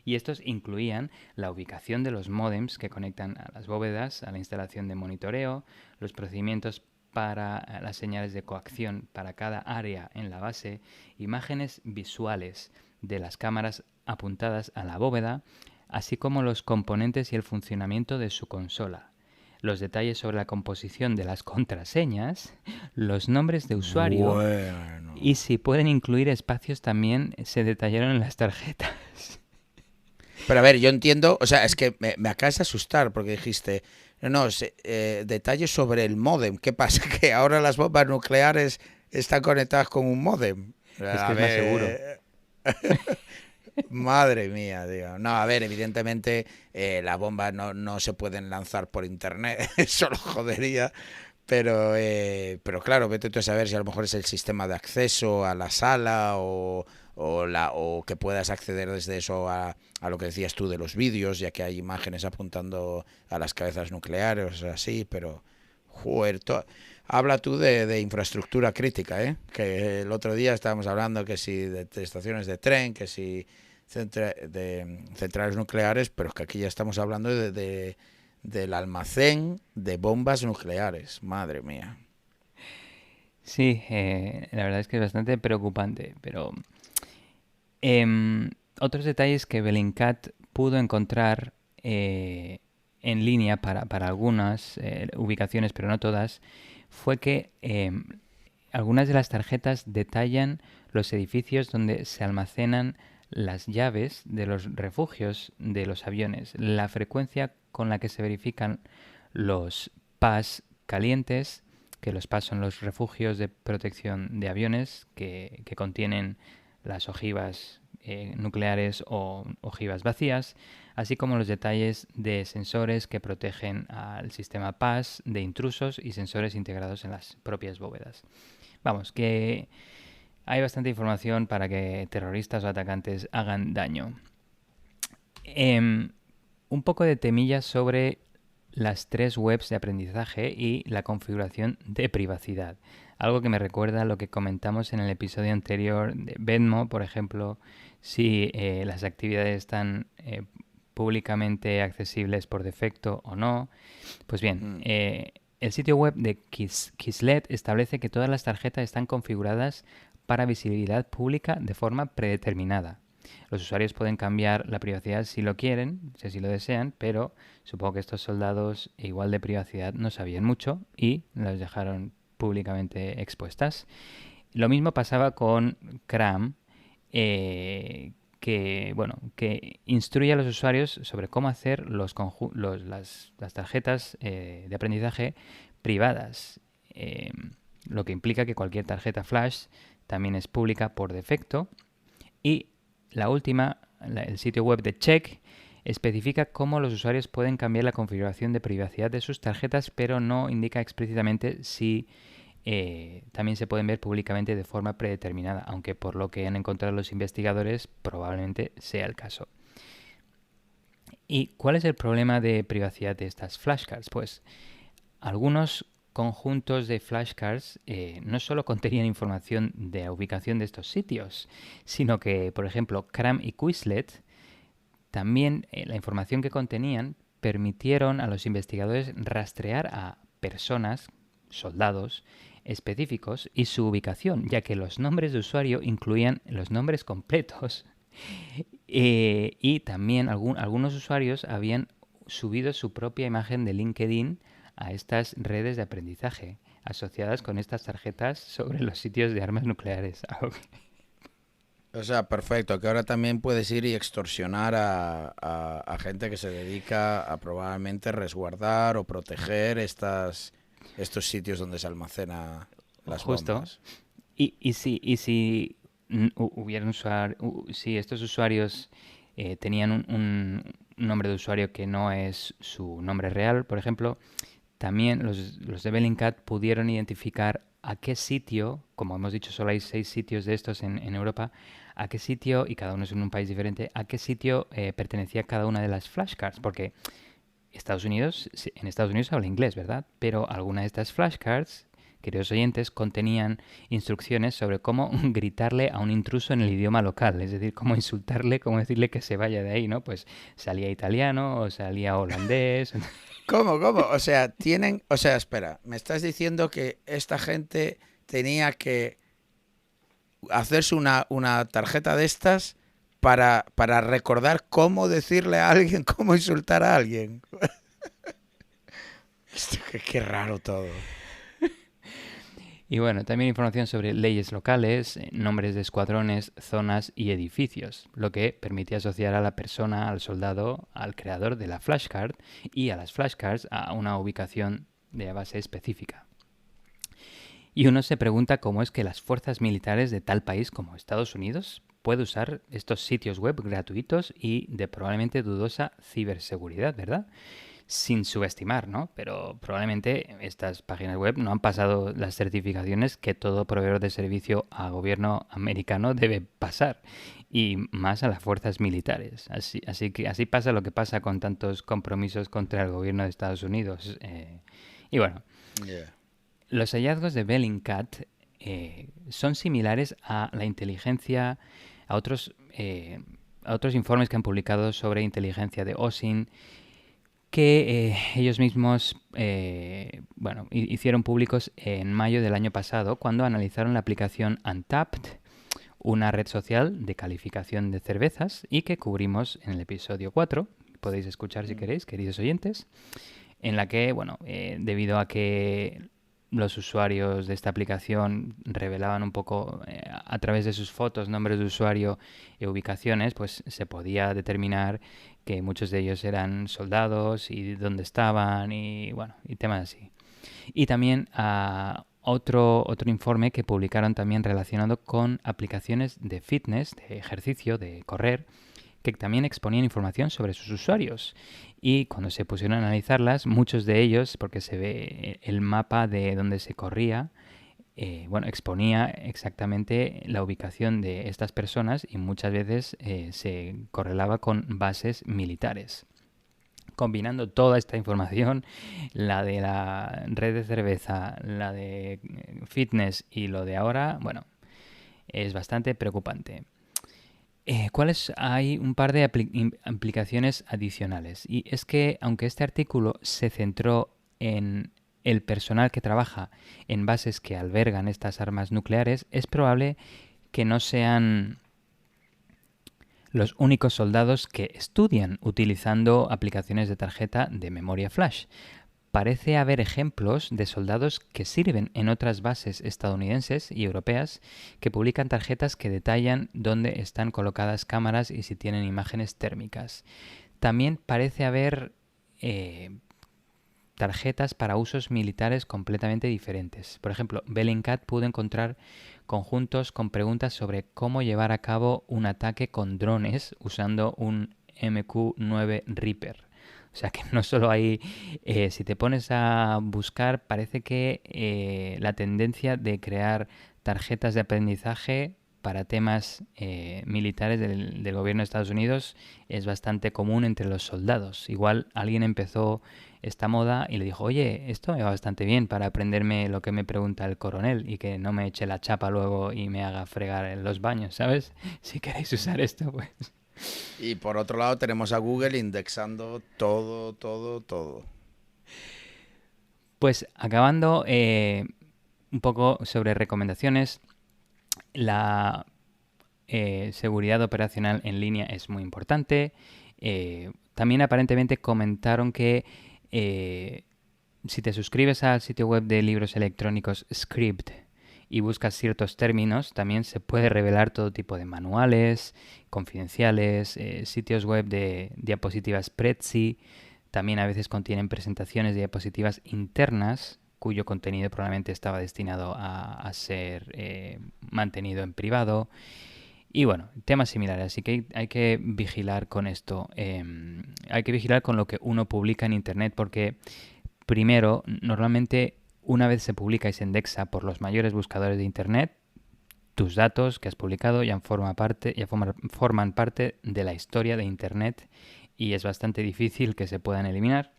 Y estos incluían la ubicación de los módems que conectan a las bóvedas, a la instalación de monitoreo, los procedimientos para las señales de coacción para cada área en la base, imágenes visuales de las cámaras apuntadas a la bóveda, así como los componentes y el funcionamiento de su consola. Los detalles sobre la composición de las contraseñas, los nombres de usuario Bueno. y si pueden incluir espacios también se detallaron en las tarjetas. Pero a ver, yo entiendo, o sea, es que me acabas de asustar porque dijiste, detalles sobre el módem. ¿Qué pasa? Que ahora las bombas nucleares están conectadas con un módem. Es que A es más seguro. ver, madre mía, digo. No, a ver, evidentemente las bombas no se pueden lanzar por internet, eso lo jodería. Pero claro, vete tú a saber si a lo mejor es el sistema de acceso a la sala o que puedas acceder desde eso a lo que decías tú de los vídeos, ya que hay imágenes apuntando a las cabezas nucleares o así, pero joder, habla tú de infraestructura crítica, ¿eh? Que el otro día estábamos hablando que si de estaciones de tren, que si de centrales nucleares, pero es que aquí ya estamos hablando del almacén de bombas nucleares. Madre mía. Sí, la verdad es que es bastante preocupante, pero otros detalles que Bellingcat pudo encontrar en línea para algunas ubicaciones, pero no todas, fue que algunas de las tarjetas detallan los edificios donde se almacenan las llaves de los refugios de los aviones, la frecuencia con la que se verifican los PAS calientes, que los PAS son los refugios de protección de aviones que contienen las ojivas nucleares o ojivas vacías, así como los detalles de sensores que protegen al sistema PAS de intrusos y sensores integrados en las propias bóvedas. Vamos, que hay bastante información para que terroristas o atacantes hagan daño. Un poco de temillas sobre las 3 webs de aprendizaje y la configuración de privacidad. Algo que me recuerda a lo que comentamos en el episodio anterior de Venmo, por ejemplo, si las actividades están públicamente accesibles por defecto o no. Pues bien, el sitio web de Quizlet establece que todas las tarjetas están configuradas para visibilidad pública de forma predeterminada. Los usuarios pueden cambiar la privacidad si lo quieren, si lo desean, pero supongo que estos soldados igual de privacidad no sabían mucho y las dejaron públicamente expuestas. Lo mismo pasaba con Cram, que instruye a los usuarios sobre cómo hacer las tarjetas de aprendizaje privadas, lo que implica que cualquier tarjeta flash también es pública por defecto. Y la última, el sitio web de Check, especifica cómo los usuarios pueden cambiar la configuración de privacidad de sus tarjetas, pero no indica explícitamente si también se pueden ver públicamente de forma predeterminada, aunque por lo que han encontrado los investigadores probablemente sea el caso. ¿Y cuál es el problema de privacidad de estas flashcards? Pues algunos conjuntos de flashcards no solo contenían información de la ubicación de estos sitios, sino que, por ejemplo, Cram y Quizlet, también la información que contenían permitieron a los investigadores rastrear a personas, soldados, específicos y su ubicación, ya que los nombres de usuario incluían los nombres completos y también algunos usuarios habían subido su propia imagen de LinkedIn a estas redes de aprendizaje asociadas con estas tarjetas sobre los sitios de armas nucleares. O sea, perfecto, que ahora también puedes ir y extorsionar a gente que se dedica a probablemente resguardar o proteger estos sitios donde se almacena las bombas. Y si hubieran si estos usuarios tenían un nombre de usuario que no es su nombre real, por ejemplo, también los de Bellingcat pudieron identificar a qué sitio, como hemos dicho, solo hay 6 sitios de estos en Europa, a qué sitio, y cada uno es en un país diferente, a qué sitio pertenecía cada una de las flashcards, porque en Estados Unidos se habla inglés, ¿verdad? Pero alguna de estas flashcards queridos oyentes, contenían instrucciones sobre cómo gritarle a un intruso en el idioma local, es decir, cómo insultarle, cómo decirle que se vaya de ahí, ¿no? Pues salía italiano o salía holandés. ¿Cómo? O sea, espera, me estás diciendo que esta gente tenía que hacerse una tarjeta de estas para recordar cómo decirle a alguien, cómo insultar a alguien. Esto, qué raro todo. Y bueno, también información sobre leyes locales, nombres de escuadrones, zonas y edificios, lo que permitía asociar a la persona, al soldado, al creador de la flashcard y a las flashcards a una ubicación de base específica. Y uno se pregunta cómo es que las fuerzas militares de tal país como Estados Unidos puede usar estos sitios web gratuitos y de probablemente dudosa ciberseguridad, ¿verdad? Sin subestimar, ¿no? Pero probablemente estas páginas web no han pasado las certificaciones que todo proveedor de servicio a gobierno americano debe pasar, y más a las fuerzas militares. Así pasa lo que pasa con tantos compromisos contra el gobierno de Estados Unidos. Y bueno, Yeah. los hallazgos de Bellingcat son similares a la inteligencia, a otros informes que han publicado sobre inteligencia de OSINT, que ellos mismos hicieron públicos en mayo del año pasado, cuando analizaron la aplicación Untappd, una red social de calificación de cervezas, y que cubrimos en el episodio 4, podéis escuchar si queréis, queridos oyentes, en la que, debido a que los usuarios de esta aplicación revelaban un poco a través de sus fotos, nombres de usuario y ubicaciones, pues se podía determinar que muchos de ellos eran soldados y dónde estaban y temas así. Y también otro informe que publicaron también relacionado con aplicaciones de fitness, de ejercicio, de correr, que también exponían información sobre sus usuarios. Y cuando se pusieron a analizarlas, muchos de ellos, porque se ve el mapa de donde se corría, exponía exactamente la ubicación de estas personas, y muchas veces se correlaba con bases militares. Combinando toda esta información, la de la red de cerveza, la de fitness y lo de ahora, es bastante preocupante. Hay un par de aplicaciones adicionales, y es que aunque este artículo se centró en el personal que trabaja en bases que albergan estas armas nucleares, es probable que no sean los únicos soldados que estudian utilizando aplicaciones de tarjeta de memoria flash. Parece haber ejemplos de soldados que sirven en otras bases estadounidenses y europeas, que publican tarjetas que detallan dónde están colocadas cámaras y si tienen imágenes térmicas. También parece haber tarjetas para usos militares completamente diferentes. Por ejemplo, Bellingcat pudo encontrar conjuntos con preguntas sobre cómo llevar a cabo un ataque con drones usando un MQ-9 Reaper. O sea que no solo hay, si te pones a buscar, parece que la tendencia de crear tarjetas de aprendizaje para temas militares del gobierno de Estados Unidos es bastante común entre los soldados. Igual alguien empezó esta moda y le dijo, oye, esto me va bastante bien para aprenderme lo que me pregunta el coronel y que no me eche la chapa luego y me haga fregar en los baños, ¿sabes? Si queréis usar esto, pues... Y por otro lado tenemos a Google indexando todo. Pues acabando, un poco sobre recomendaciones. La seguridad operacional en línea es muy importante. También aparentemente comentaron que si te suscribes al sitio web de libros electrónicos Scribd y buscas ciertos términos, también se puede revelar todo tipo de manuales confidenciales, sitios web de diapositivas Prezi. También a veces contienen presentaciones de diapositivas internas cuyo contenido probablemente estaba destinado a ser mantenido en privado. Y temas similares, así que hay que vigilar con esto. Hay que vigilar con lo que uno publica en Internet, porque primero, normalmente una vez se publica y se indexa por los mayores buscadores de Internet, tus datos que has publicado ya forman parte de la historia de Internet, y es bastante difícil que se puedan eliminar.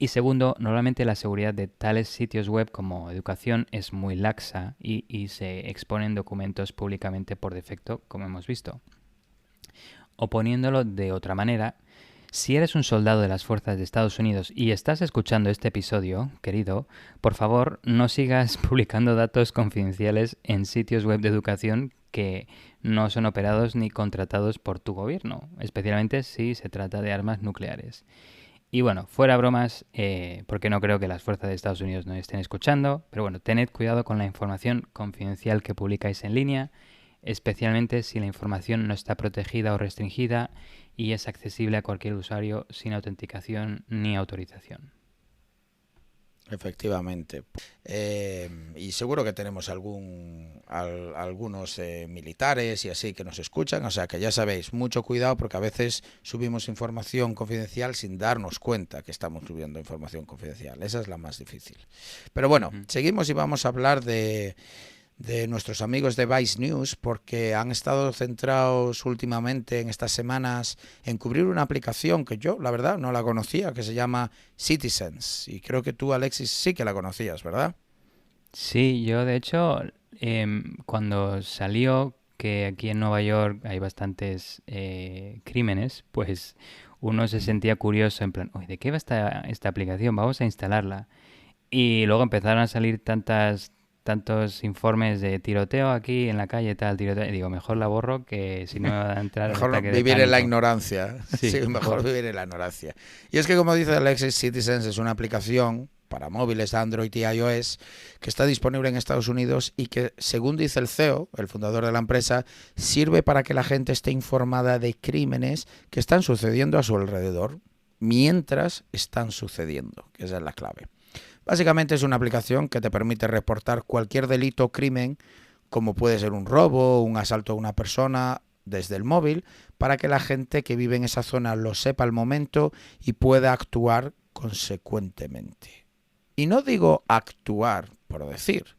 Y segundo, normalmente la seguridad de tales sitios web como educación es muy laxa y se exponen documentos públicamente por defecto, como hemos visto. O poniéndolo de otra manera, si eres un soldado de las fuerzas de Estados Unidos y estás escuchando este episodio, querido, por favor no sigas publicando datos confidenciales en sitios web de educación que no son operados ni contratados por tu gobierno, especialmente si se trata de armas nucleares. Y bueno, fuera bromas, porque no creo que las fuerzas de Estados Unidos nos estén escuchando, pero bueno, tened cuidado con la información confidencial que publicáis en línea, especialmente si la información no está protegida o restringida y es accesible a cualquier usuario sin autenticación ni autorización. Efectivamente. Y seguro que tenemos algunos militares y así que nos escuchan, o sea que ya sabéis, mucho cuidado porque a veces subimos información confidencial sin darnos cuenta que estamos subiendo información confidencial. Esa es la más difícil. Pero bueno, seguimos y vamos a hablar de nuestros amigos de Vice News, porque han estado centrados últimamente en estas semanas en cubrir una aplicación que yo, la verdad, no la conocía, que se llama Citizens. Y creo que tú, Alexis, sí que la conocías, ¿verdad? Sí, yo de hecho, cuando salió que aquí en Nueva York hay bastantes crímenes, pues uno se sentía curioso en plan, oye, ¿de qué va esta aplicación? Vamos a instalarla. Y luego empezaron a salir tantos informes de tiroteo aquí en la calle, tal, tiroteo. Y digo, mejor la borro que si no me va a entrar un Mejor ataque de vivir en la pánico. ignorancia. Sí, Sí, mejor vivir en la ignorancia. Y es que, como dice Alexis, Citizens es una aplicación para móviles Android y iOS que está disponible en Estados Unidos y que, según dice el CEO, el fundador de la empresa, sirve para que la gente esté informada de crímenes que están sucediendo a su alrededor mientras están sucediendo, que esa es la clave. Básicamente es una aplicación que te permite reportar cualquier delito o crimen, como puede ser un robo o un asalto a una persona, desde el móvil, para que la gente que vive en esa zona lo sepa al momento y pueda actuar consecuentemente. Y no digo actuar por decir,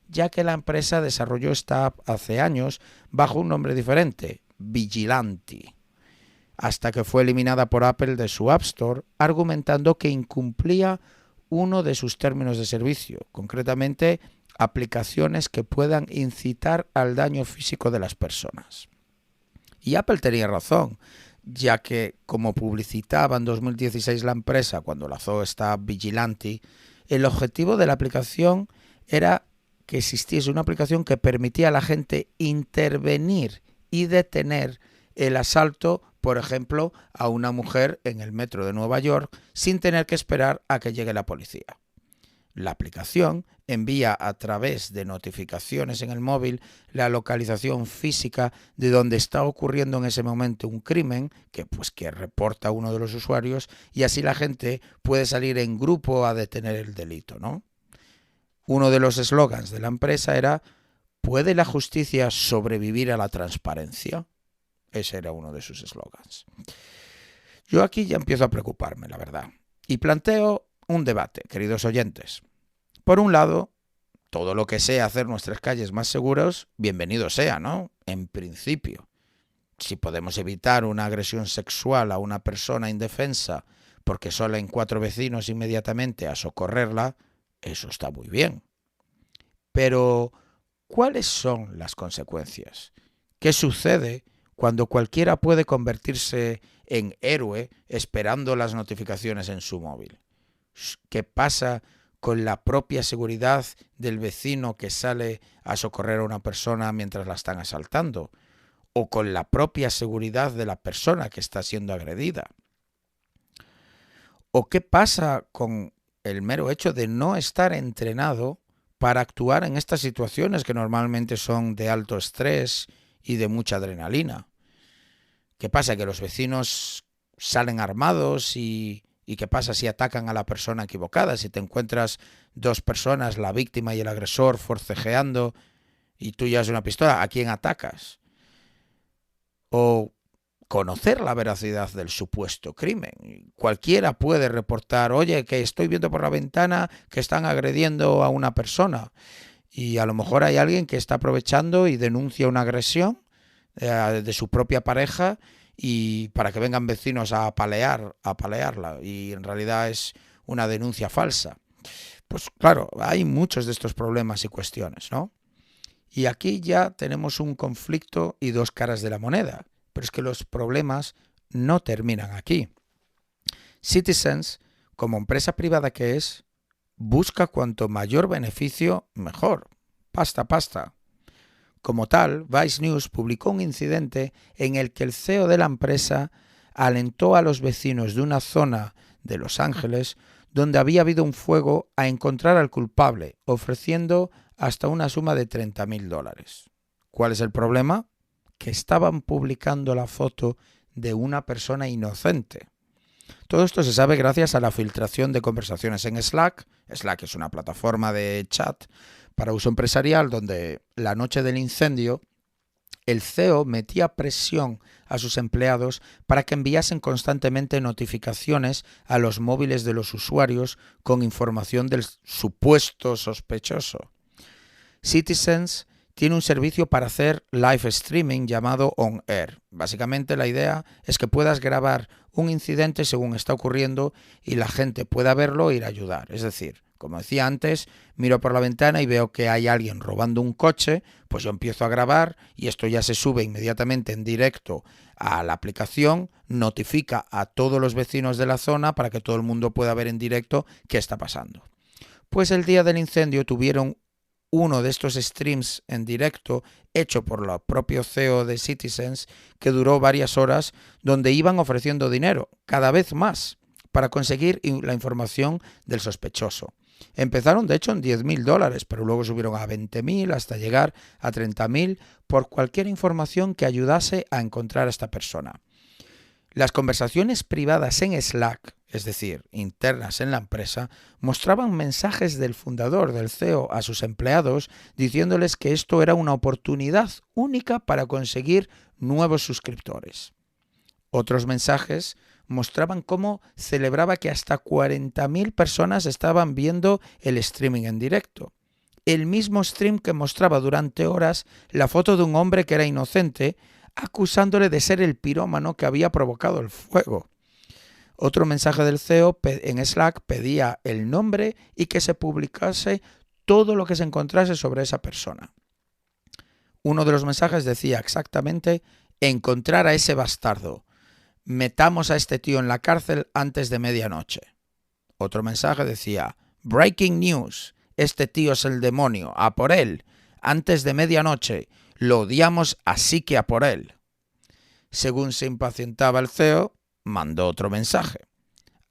ya que la empresa desarrolló esta app hace años bajo un nombre diferente, Vigilante, hasta que fue eliminada por Apple de su App Store, argumentando que incumplía uno de sus términos de servicio, concretamente aplicaciones que puedan incitar al daño físico de las personas. Y Apple tenía razón, ya que, como publicitaba en 2016 la empresa cuando lanzó esta Vigilante, el objetivo de la aplicación era que existiese una aplicación que permitía a la gente intervenir y detener el asalto, por ejemplo, a una mujer en el metro de Nueva York sin tener que esperar a que llegue la policía. La aplicación envía a través de notificaciones en el móvil la localización física de donde está ocurriendo en ese momento un crimen que reporta uno de los usuarios, y así la gente puede salir en grupo a detener el delito, ¿no? Uno de los eslogans de la empresa era ¿puede la justicia sobrevivir a la transparencia? Ese era uno de sus eslogans. Yo aquí ya empiezo a preocuparme, la verdad, y planteo un debate, queridos oyentes. Por un lado, todo lo que sea hacer nuestras calles más seguras, bienvenido sea, ¿no? En principio. Si podemos evitar una agresión sexual a una persona indefensa porque salen 4 vecinos inmediatamente a socorrerla, eso está muy bien. Pero, ¿cuáles son las consecuencias? ¿Qué sucede cuando cualquiera puede convertirse en héroe esperando las notificaciones en su móvil? ¿Qué pasa con la propia seguridad del vecino que sale a socorrer a una persona mientras la están asaltando? ¿O con la propia seguridad de la persona que está siendo agredida? ¿O qué pasa con el mero hecho de no estar entrenado para actuar en estas situaciones que normalmente son de alto estrés y de mucha adrenalina? ¿Qué pasa? ¿Que los vecinos salen armados y qué pasa si atacan a la persona equivocada? Si te encuentras 2 personas, la víctima y el agresor, forcejeando y tú llevas una pistola, ¿a quién atacas? O conocer la veracidad del supuesto crimen. Cualquiera puede reportar, oye, que estoy viendo por la ventana que están agrediendo a una persona. Y a lo mejor hay alguien que está aprovechando y denuncia una agresión de su propia pareja y para que vengan vecinos a apalearla. Y en realidad es una denuncia falsa. Pues claro, hay muchos de estos problemas y cuestiones, ¿no? Y aquí ya tenemos un conflicto y dos caras de la moneda. Pero es que los problemas no terminan aquí. Citizens, como empresa privada que es, busca cuanto mayor beneficio, mejor. Pasta, pasta. Como tal, Vice News publicó un incidente en el que el CEO de la empresa alentó a los vecinos de una zona de Los Ángeles donde había habido un fuego a encontrar al culpable, ofreciendo hasta una suma de $30,000. ¿Cuál es el problema? Que estaban publicando la foto de una persona inocente. Todo esto se sabe gracias a la filtración de conversaciones en Slack. Slack es una plataforma de chat para uso empresarial donde la noche del incendio el CEO metía presión a sus empleados para que enviasen constantemente notificaciones a los móviles de los usuarios con información del supuesto sospechoso. Citizens tiene un servicio para hacer live streaming llamado On Air. Básicamente la idea es que puedas grabar un incidente según está ocurriendo y la gente pueda verlo e ir a ayudar. Es decir, como decía antes, miro por la ventana y veo que hay alguien robando un coche, pues yo empiezo a grabar y esto ya se sube inmediatamente en directo a la aplicación, notifica a todos los vecinos de la zona para que todo el mundo pueda ver en directo qué está pasando. Pues el día del incendio tuvieron uno de estos streams en directo hecho por el propio CEO de Citizens que duró varias horas donde iban ofreciendo dinero, cada vez más, para conseguir la información del sospechoso. Empezaron de hecho en $10,000, pero luego subieron a 20,000 hasta llegar a 30,000 por cualquier información que ayudase a encontrar a esta persona. Las conversaciones privadas en Slack, es decir, internas en la empresa, mostraban mensajes del fundador, del CEO, a sus empleados diciéndoles que esto era una oportunidad única para conseguir nuevos suscriptores. Otros mensajes mostraban cómo celebraba que hasta 40,000 personas estaban viendo el streaming en directo. El mismo stream que mostraba durante horas la foto de un hombre que era inocente, acusándole de ser el pirómano que había provocado el fuego. Otro mensaje del CEO en Slack pedía el nombre y que se publicase todo lo que se encontrase sobre esa persona. Uno de los mensajes decía exactamente: encontrar a ese bastardo. Metamos a este tío en la cárcel antes de medianoche. Otro mensaje decía: breaking news. Este tío es el demonio. A por él. Antes de medianoche. Lo odiamos, así que a por él. Según se impacientaba el CEO, mandó otro mensaje.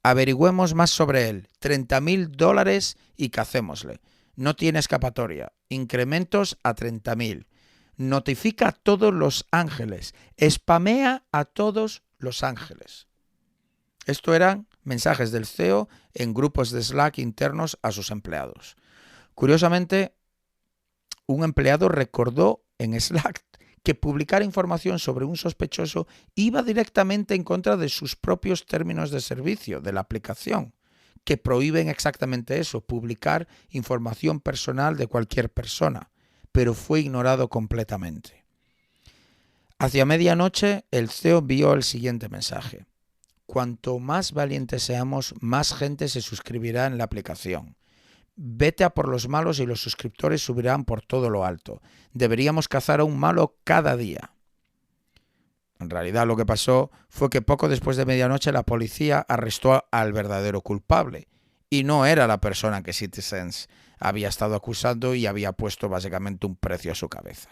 Averigüemos más sobre él. $30,000 y cacémosle. No tiene escapatoria. Incrementos a 30,000. Notifica a todos Los Ángeles. Spamea a todos Los Ángeles. Esto eran mensajes del CEO en grupos de Slack internos a sus empleados. Curiosamente, un empleado recordó en Slack que publicar información sobre un sospechoso iba directamente en contra de sus propios términos de servicio de la aplicación, que prohíben exactamente eso, publicar información personal de cualquier persona, pero fue ignorado completamente. Hacia medianoche, el CEO envió el siguiente mensaje: cuanto más valientes seamos, más gente se suscribirá en la aplicación. Vete a por los malos y los suscriptores subirán por todo lo alto. Deberíamos cazar a un malo cada día. En realidad lo que pasó fue que poco después de medianoche la policía arrestó al verdadero culpable y no era la persona que Citizens había estado acusando y había puesto básicamente un precio a su cabeza.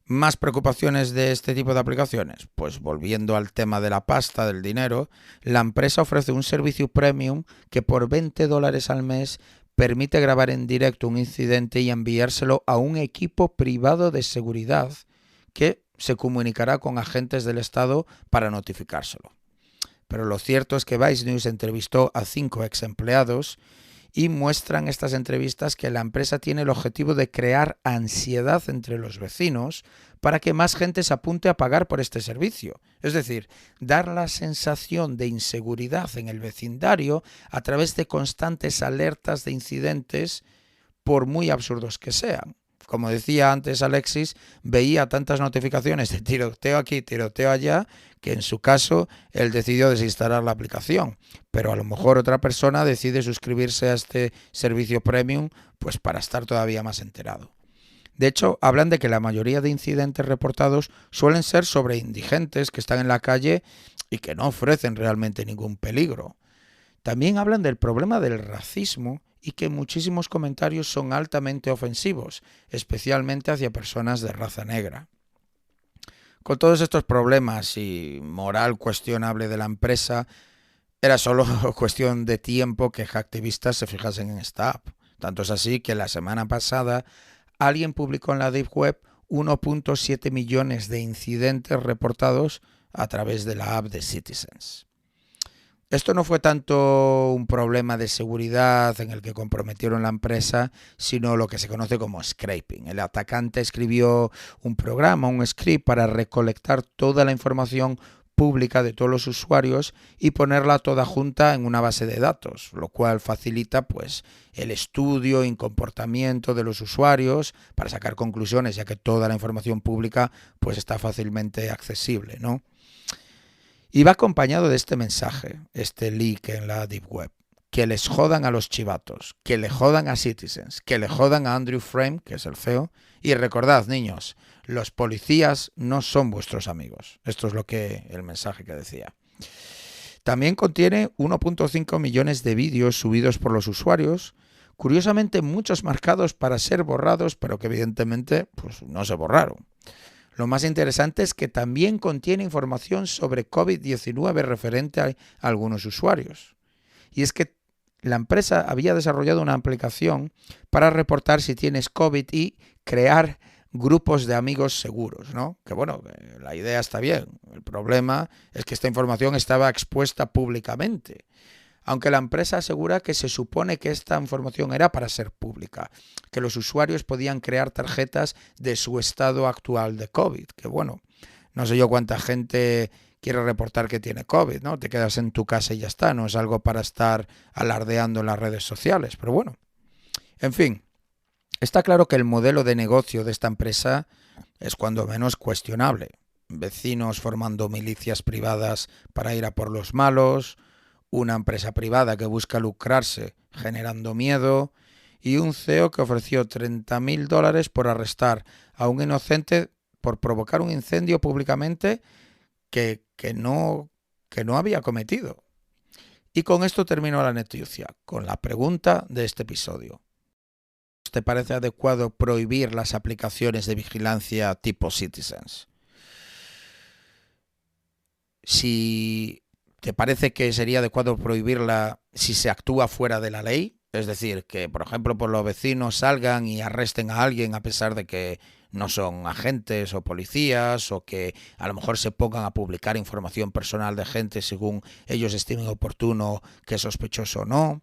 ¿Más preocupaciones de este tipo de aplicaciones? Pues volviendo al tema de la pasta, del dinero, la empresa ofrece un servicio premium que por $20 al mes permite grabar en directo un incidente y enviárselo a un equipo privado de seguridad que se comunicará con agentes del Estado para notificárselo. Pero lo cierto es que Vice News entrevistó a 5 ex empleados y muestran estas entrevistas que la empresa tiene el objetivo de crear ansiedad entre los vecinos para que más gente se apunte a pagar por este servicio. Es decir, dar la sensación de inseguridad en el vecindario a través de constantes alertas de incidentes, por muy absurdos que sean. como decía antes Alexis, veía tantas notificaciones de tiroteo aquí, tiroteo allá, que en su caso él decidió desinstalar la aplicación. Pero a lo mejor otra persona decide suscribirse a este servicio premium pues para estar todavía más enterado. De hecho, hablan de que la mayoría de incidentes reportados suelen ser sobre indigentes que están en la calle y que no ofrecen realmente ningún peligro. También hablan del problema del racismo y que muchísimos comentarios son altamente ofensivos, especialmente hacia personas de raza negra. Con todos estos problemas y moral cuestionable de la empresa, era solo cuestión de tiempo que hacktivistas se fijasen en esta app. Tanto es así que la semana pasada alguien publicó en la Deep Web 1.7 millones de incidentes reportados a través de la app de Citizens. Esto no fue tanto un problema de seguridad en el que comprometieron la empresa, sino lo que se conoce como scraping. El atacante escribió un programa, un script para recolectar toda la información pública de todos los usuarios y ponerla toda junta en una base de datos, lo cual facilita pues el estudio y comportamiento de los usuarios para sacar conclusiones, ya que toda la información pública pues está fácilmente accesible, ¿no? Y va acompañado de este mensaje, este leak en la Deep Web. Que les jodan a los chivatos, que le jodan a Citizens, que le jodan a Andrew Frame, que es el CEO. Y recordad, niños, los policías no son vuestros amigos. Esto es el mensaje que decía. También contiene 1.5 millones de vídeos subidos por los usuarios, curiosamente muchos marcados para ser borrados, pero que evidentemente pues, no se borraron. Lo más interesante es que también contiene información sobre COVID-19 referente a algunos usuarios. Y es que la empresa había desarrollado una aplicación para reportar si tienes COVID y crear grupos de amigos seguros, ¿no? Que bueno, la idea está bien. El problema es que esta información estaba expuesta públicamente. Aunque la empresa asegura que se supone que esta información era para ser pública, que los usuarios podían crear tarjetas de su estado actual de COVID, que bueno, no sé yo cuánta gente quiere reportar que tiene COVID, ¿no? Te quedas en tu casa y ya está, no es algo para estar alardeando en las redes sociales, pero bueno, en fin, está claro que el modelo de negocio de esta empresa es cuando menos cuestionable. Vecinos formando milicias privadas para ir a por los malos, una empresa privada que busca lucrarse generando miedo y un CEO que ofreció $30.000 por arrestar a un inocente por provocar un incendio públicamente que no había cometido. Y con esto termino la noticia, con la pregunta de este episodio. ¿Te parece adecuado prohibir las aplicaciones de vigilancia tipo Citizens? Si ¿te parece que sería adecuado prohibirla si se actúa fuera de la ley? Es decir, que por ejemplo por los vecinos salgan y arresten a alguien a pesar de que no son agentes o policías, o que a lo mejor se pongan a publicar información personal de gente según ellos estimen oportuno, que es sospechoso o no.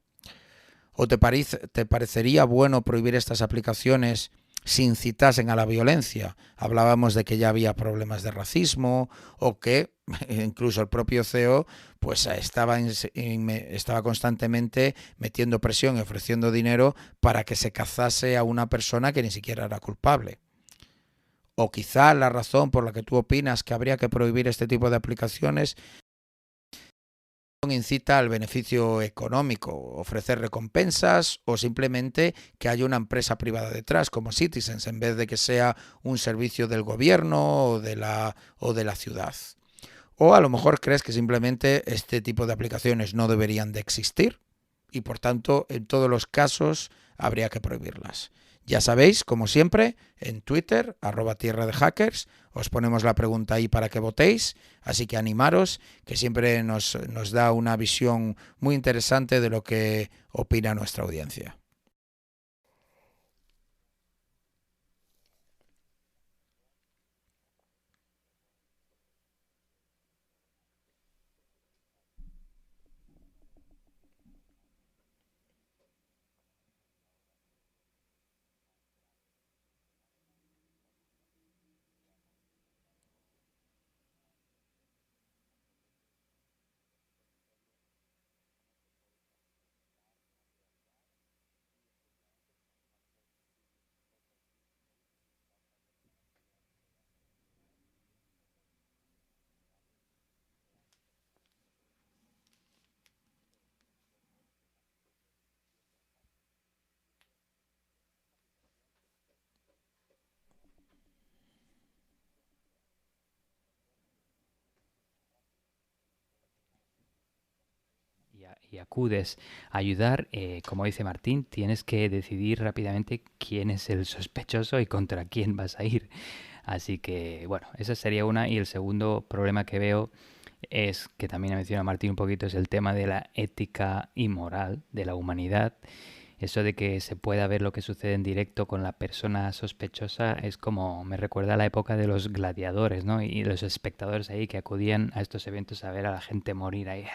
¿O te parecería bueno prohibir estas aplicaciones si incitasen a la violencia? Hablábamos de que ya había problemas de racismo, o que incluso el propio CEO pues estaba constantemente metiendo presión y ofreciendo dinero para que se cazase a una persona que ni siquiera era culpable. O quizá la razón por la que tú opinas que habría que prohibir este tipo de aplicaciones incita al beneficio económico, ofrecer recompensas o simplemente que haya una empresa privada detrás como Citizens en vez de que sea un servicio del gobierno o de la ciudad. O a lo mejor crees que simplemente este tipo de aplicaciones no deberían de existir y por tanto en todos los casos habría que prohibirlas. Ya sabéis, como siempre, en Twitter, @tierradehackers, os ponemos la pregunta ahí para que votéis, así que animaros, que siempre nos da una visión muy interesante de lo que opina nuestra audiencia. y acudes a ayudar, como dice Martín, tienes que decidir rápidamente quién es el sospechoso y contra quién vas a ir. Así que, bueno, esa sería una. Y el segundo problema que veo es, que también ha mencionado Martín un poquito, es el tema de la ética y moral de la humanidad. Eso de que se pueda ver lo que sucede en directo con la persona sospechosa es como, me recuerda a la época de los gladiadores, ¿no? Y los espectadores ahí que acudían a estos eventos a ver a la gente morir ahí.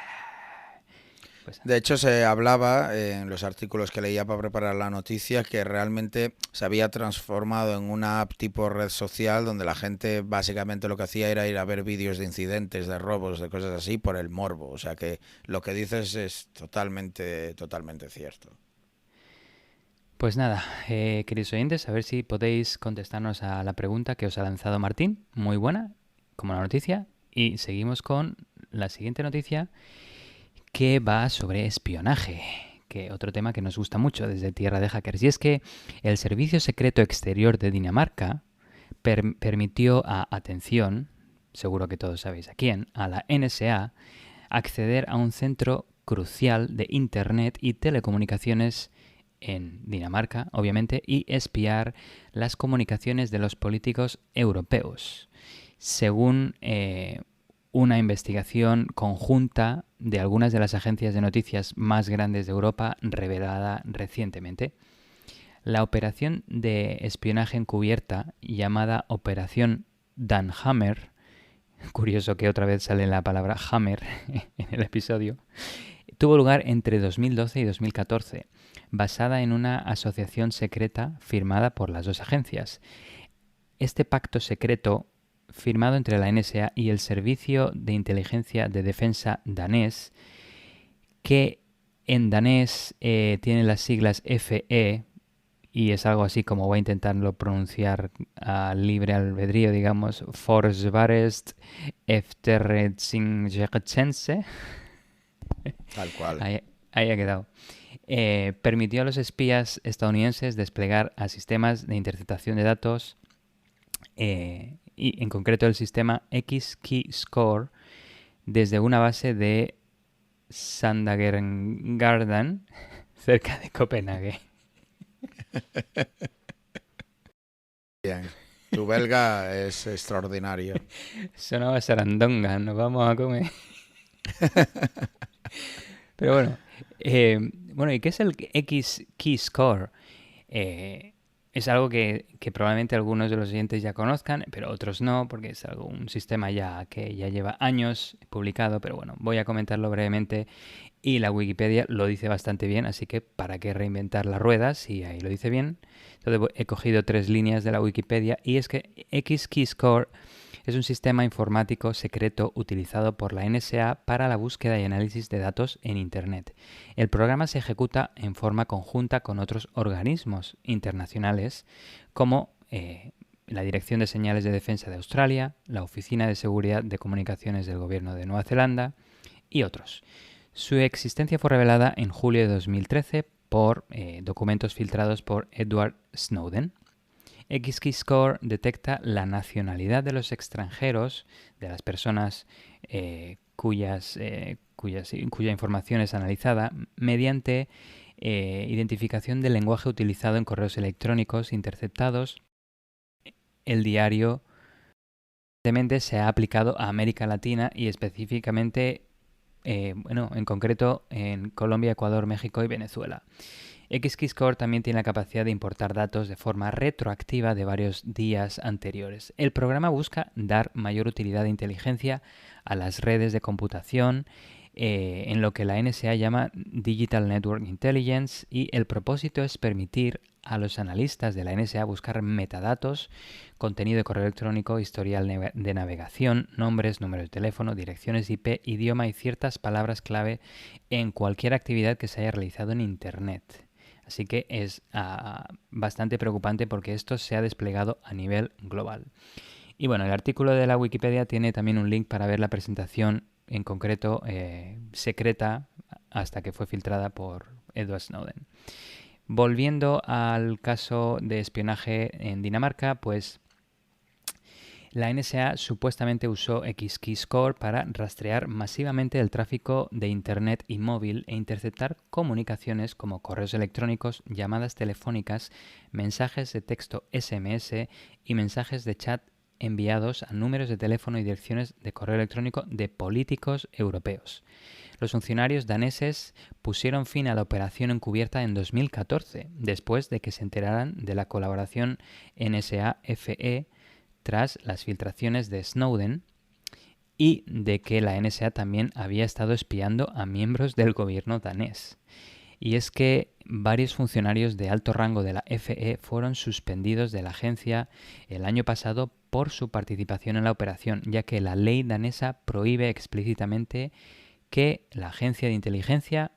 Pues, De hecho, se hablaba en los artículos que leía para preparar la noticia que realmente se había transformado en una app tipo red social donde la gente básicamente lo que hacía era ir a ver vídeos de incidentes, de robos, de cosas así por el morbo. O sea que lo que dices es totalmente cierto. pues nada, queridos oyentes, a ver si podéis contestarnos a la pregunta que os ha lanzado Martín. Muy buena, como la noticia. Y seguimos con la siguiente noticia, que va sobre espionaje, que otro tema que nos gusta mucho desde Tierra de Hackers. Y es que el Servicio Secreto Exterior de Dinamarca permitió atención, seguro que todos sabéis a quién, a la NSA, acceder a un centro crucial de Internet y telecomunicaciones en Dinamarca, obviamente, y espiar las comunicaciones de los políticos europeos, según una investigación conjunta de algunas de las agencias de noticias más grandes de Europa revelada recientemente. La operación de espionaje encubierta, llamada Operación Dan Hammer, curioso que otra vez sale la palabra Hammer en el episodio, tuvo lugar entre 2012 y 2014, basada en una asociación secreta firmada por las dos agencias. Este pacto secreto, firmado entre la NSA y el Servicio de Inteligencia de Defensa danés, que en danés tiene las siglas FE, y es algo así como, voy a intentarlo pronunciar a libre albedrío, digamos, Forsvarets Efterretningstjeneste. Tal cual. Ahí ha quedado. Permitió a los espías estadounidenses desplegar a sistemas de interceptación de datos y en concreto el sistema X-Keyscore desde una base de Sandagergarden, cerca de Copenhague. Bien. Tu belga es extraordinario. Sonaba sarandonga, nos vamos a comer. Pero bueno, ¿y qué es el X-Keyscore? Es algo que probablemente algunos de los oyentes ya conozcan, pero otros no, porque es un sistema que ya lleva años publicado, pero bueno, voy a comentarlo brevemente y la Wikipedia lo dice bastante bien, así que ¿para qué reinventar la rueda si ahí lo dice bien? Entonces he cogido 3 líneas de la Wikipedia y es que X-Keyscore es un sistema informático secreto utilizado por la NSA para la búsqueda y análisis de datos en Internet. El programa se ejecuta en forma conjunta con otros organismos internacionales como la Dirección de Señales de Defensa de Australia, la Oficina de Seguridad de Comunicaciones del Gobierno de Nueva Zelanda y otros. Su existencia fue revelada en julio de 2013 por documentos filtrados por Edward Snowden. X-Keyscore detecta la nacionalidad de los extranjeros, de las personas cuya información es analizada, mediante identificación del lenguaje utilizado en correos electrónicos interceptados. El diario recientemente se ha aplicado a América Latina y específicamente, en concreto en Colombia, Ecuador, México y Venezuela. X-Keyscore también tiene la capacidad de importar datos de forma retroactiva de varios días anteriores. El programa busca dar mayor utilidad de inteligencia a las redes de computación, en lo que la NSA llama Digital Network Intelligence, y el propósito es permitir a los analistas de la NSA buscar metadatos, contenido de correo electrónico, historial de navegación, nombres, números de teléfono, direcciones IP, idioma y ciertas palabras clave en cualquier actividad que se haya realizado en Internet. Así que es bastante preocupante porque esto se ha desplegado a nivel global. Y bueno, el artículo de la Wikipedia tiene también un link para ver la presentación en concreto secreta hasta que fue filtrada por Edward Snowden. Volviendo al caso de espionaje en Dinamarca, pues La NSA supuestamente usó XKeyscore para rastrear masivamente el tráfico de Internet y móvil e interceptar comunicaciones como correos electrónicos, llamadas telefónicas, mensajes de texto SMS y mensajes de chat enviados a números de teléfono y direcciones de correo electrónico de políticos europeos. Los funcionarios daneses pusieron fin a la operación encubierta en 2014, después de que se enteraran de la colaboración NSA-FE tras las filtraciones de Snowden y de que la NSA también había estado espiando a miembros del gobierno danés. Y es que varios funcionarios de alto rango de la FE fueron suspendidos de la agencia el año pasado por su participación en la operación, ya que la ley danesa prohíbe explícitamente que la agencia de inteligencia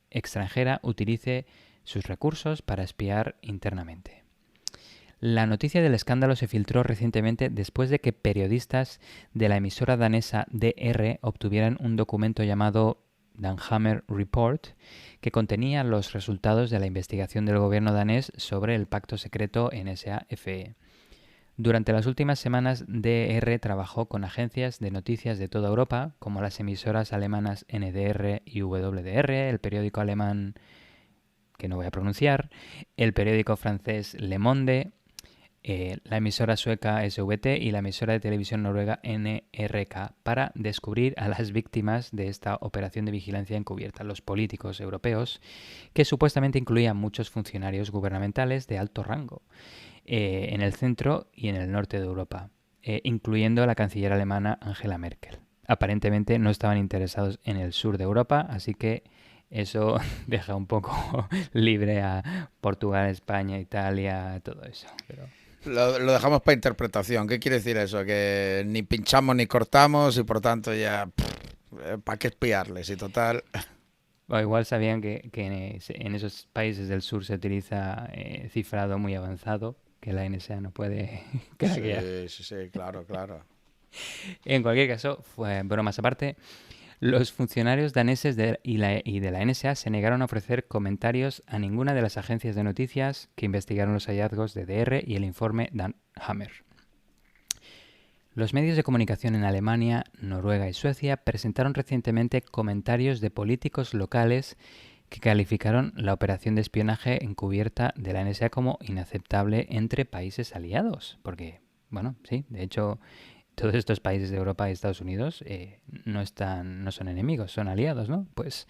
extranjera utilice sus recursos para espiar internamente. La noticia del escándalo se filtró recientemente después de que periodistas de la emisora danesa DR obtuvieran un documento llamado Danhammer Report, que contenía los resultados de la investigación del gobierno danés sobre el pacto secreto NSA-FE. Durante las últimas semanas, DR trabajó con agencias de noticias de toda Europa, como las emisoras alemanas NDR y WDR, el periódico alemán, que no voy a pronunciar, el periódico francés Le Monde, la emisora sueca SVT y la emisora de televisión noruega NRK, para descubrir a las víctimas de esta operación de vigilancia encubierta, los políticos europeos, que supuestamente incluían muchos funcionarios gubernamentales de alto rango en el centro y en el norte de Europa, incluyendo a la canciller alemana Angela Merkel. Aparentemente no estaban interesados en el sur de Europa, así que eso deja un poco libre a Portugal, España, Italia, todo eso. Pero... Lo dejamos para interpretación. ¿Qué quiere decir eso? Que ni pinchamos ni cortamos y por tanto ya... ¿Para qué espiarles? Y total... O igual sabían que en esos países del sur se utiliza cifrado muy avanzado, que la NSA no puede craquear. Sí, claro. En cualquier caso, bromas aparte, los funcionarios daneses y de la NSA se negaron a ofrecer comentarios a ninguna de las agencias de noticias que investigaron los hallazgos de DR y el informe Danhammer. Los medios de comunicación en Alemania, Noruega y Suecia presentaron recientemente comentarios de políticos locales que calificaron la operación de espionaje encubierta de la NSA como inaceptable entre países aliados. Porque, bueno, sí, de hecho... Todos estos países de Europa y Estados Unidos no son enemigos, son aliados, ¿no? Pues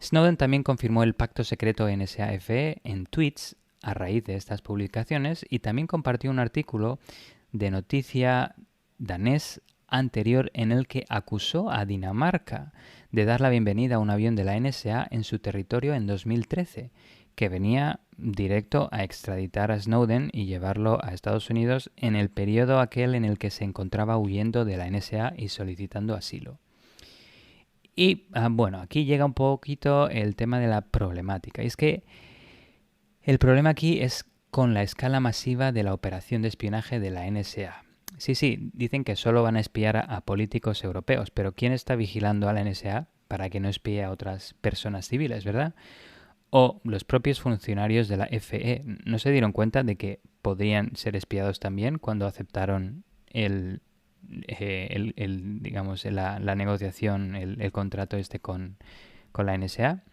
Snowden también confirmó el pacto secreto NSA-FE en tweets a raíz de estas publicaciones y también compartió un artículo de noticia danés anterior en el que acusó a Dinamarca de dar la bienvenida a un avión de la NSA en su territorio en 2013, que venía directo a extraditar a Snowden y llevarlo a Estados Unidos en el periodo aquel en el que se encontraba huyendo de la NSA y solicitando asilo. Y bueno, aquí llega un poquito el tema de la problemática. Y es que el problema aquí es con la escala masiva de la operación de espionaje de la NSA. Sí, dicen que solo van a espiar a políticos europeos, pero ¿quién está vigilando a la NSA para que no espíe a otras personas civiles, verdad? O los propios funcionarios de la FE no se dieron cuenta de que podrían ser espiados también cuando aceptaron la negociación, el contrato con la NSA.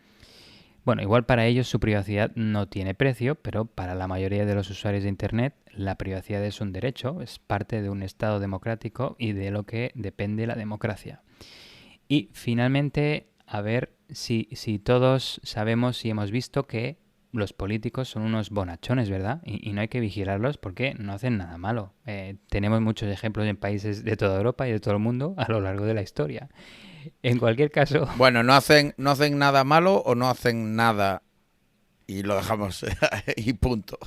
Bueno, igual para ellos su privacidad no tiene precio, pero para la mayoría de los usuarios de Internet la privacidad es un derecho, es parte de un Estado democrático y de lo que depende la democracia. Y finalmente, a ver si todos sabemos y hemos visto que los políticos son unos bonachones, ¿verdad? Y no hay que vigilarlos porque no hacen nada malo. Tenemos muchos ejemplos en países de toda Europa y de todo el mundo a lo largo de la historia. En cualquier caso... Bueno, no hacen nada malo o no hacen nada y lo dejamos y punto.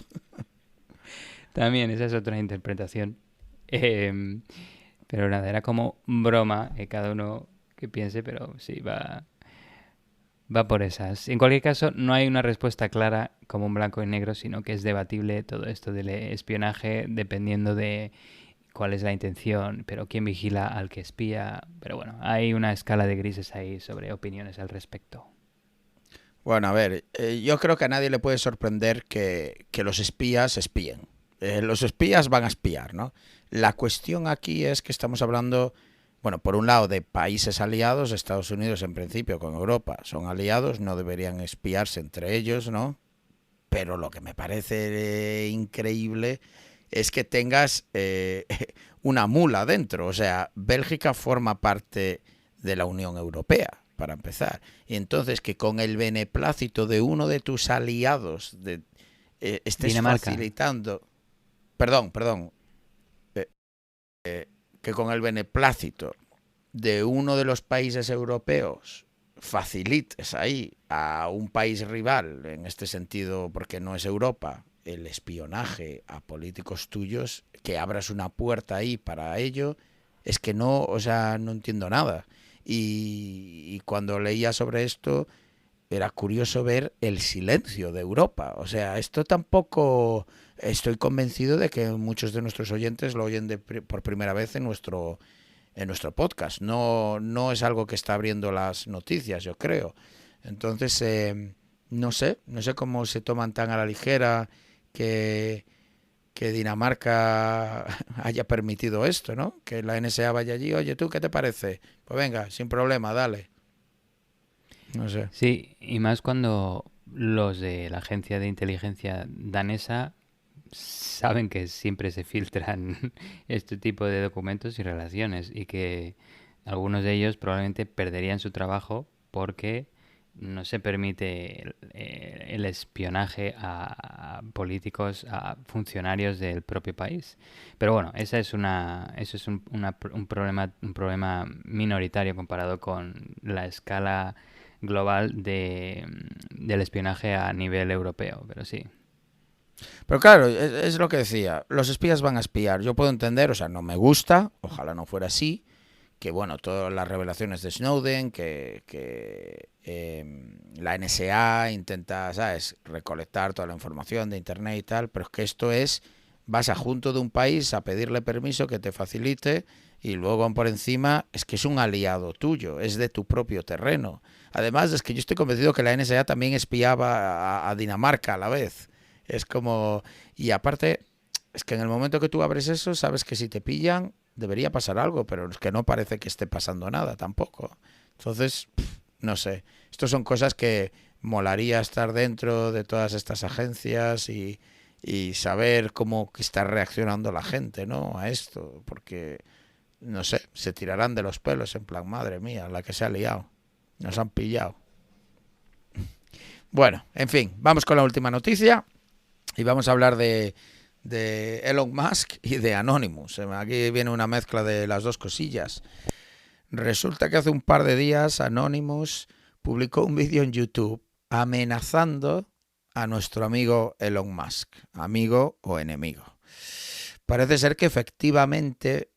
También esa es otra interpretación. Pero nada, era como broma, cada uno que piense, pero sí, va por esas. En cualquier caso, no hay una respuesta clara como un blanco y negro, sino que es debatible todo esto del espionaje dependiendo de cuál es la intención, pero quién vigila al que espía. Pero bueno, hay una escala de grises ahí sobre opiniones al respecto. Bueno, a ver, yo creo que a nadie le puede sorprender que los espías espíen. los espías van a espiar, ¿no? La cuestión aquí es que estamos hablando, bueno, por un lado de países aliados, Estados Unidos en principio con Europa son aliados, no deberían espiarse entre ellos, ¿no? Pero lo que me parece increíble es que tengas una mula dentro. O sea, Bélgica forma parte de la Unión Europea, para empezar. Y entonces que con el beneplácito de uno de tus aliados estés Dinamarca. facilitando... Perdón. Que con el beneplácito de uno de los países europeos facilites ahí a un país rival, en este sentido porque no es Europa, el espionaje a políticos tuyos, que abras una puerta ahí para ello, es que no, o sea, no entiendo nada. Y cuando leía sobre esto, era curioso ver el silencio de Europa. O sea, esto tampoco... Estoy convencido de que muchos de nuestros oyentes lo oyen por primera vez en nuestro podcast. No es algo que está abriendo las noticias, yo creo. Entonces, no sé cómo se toman tan a la ligera que Dinamarca haya permitido esto, ¿no? Que la NSA vaya allí, oye, ¿tú qué te parece? Pues venga, sin problema, dale. No sé. Sí, y más cuando los de la agencia de inteligencia danesa saben que siempre se filtran este tipo de documentos y relaciones y que algunos de ellos probablemente perderían su trabajo porque no se permite el espionaje a políticos, a funcionarios del propio país. Pero bueno, eso es un problema minoritario comparado con la escala global del espionaje a nivel europeo, pero sí. Pero claro, es lo que decía, los espías van a espiar. Yo puedo entender, o sea, no me gusta, ojalá no fuera así, que bueno, todas las revelaciones de Snowden, que la NSA intenta, ¿sabes?, recolectar toda la información de Internet y tal, pero es que esto es, vas a junto de un país a pedirle permiso que te facilite y luego por encima es que es un aliado tuyo, es de tu propio terreno. Además es que yo estoy convencido que la NSA también espiaba a Dinamarca a la vez. Es como... Y aparte, es que en el momento que tú abres eso, sabes que si te pillan, debería pasar algo, pero es que no parece que esté pasando nada tampoco. Entonces, no sé. Estas son cosas que molaría estar dentro de todas estas agencias y saber cómo está reaccionando la gente, ¿no?, a esto. Porque, no sé, se tirarán de los pelos en plan, madre mía, la que se ha liado. Nos han pillado. Bueno, en fin, vamos con la última noticia. Y vamos a hablar de Elon Musk y de Anonymous. Aquí viene una mezcla de las dos cosillas. Resulta que hace un par de días Anonymous publicó un vídeo en YouTube amenazando a nuestro amigo Elon Musk, amigo o enemigo. Parece ser que efectivamente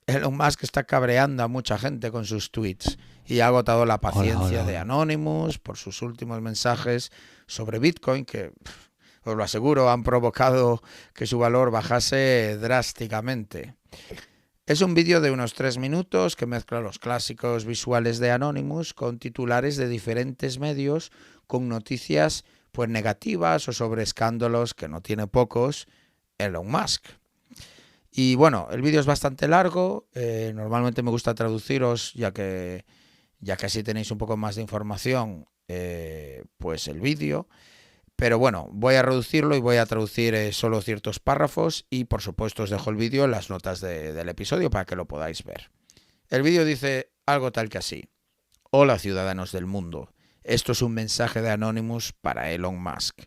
Elon Musk está cabreando a mucha gente con sus tweets y ha agotado la paciencia de Anonymous por sus últimos mensajes sobre Bitcoin que... os lo aseguro, han provocado que su valor bajase drásticamente. Es un vídeo de unos 3 minutos que mezcla los clásicos visuales de Anonymous con titulares de diferentes medios con noticias pues negativas o sobre escándalos, que no tiene pocos, Elon Musk. Y bueno, el vídeo es bastante largo, normalmente me gusta traduciros ya que así tenéis un poco más de información, pues el vídeo. Pero bueno, voy a reducirlo y voy a traducir solo ciertos párrafos y por supuesto os dejo el vídeo en las notas del episodio para que lo podáis ver. El vídeo dice algo tal que así. Hola ciudadanos del mundo, esto es un mensaje de Anonymous para Elon Musk.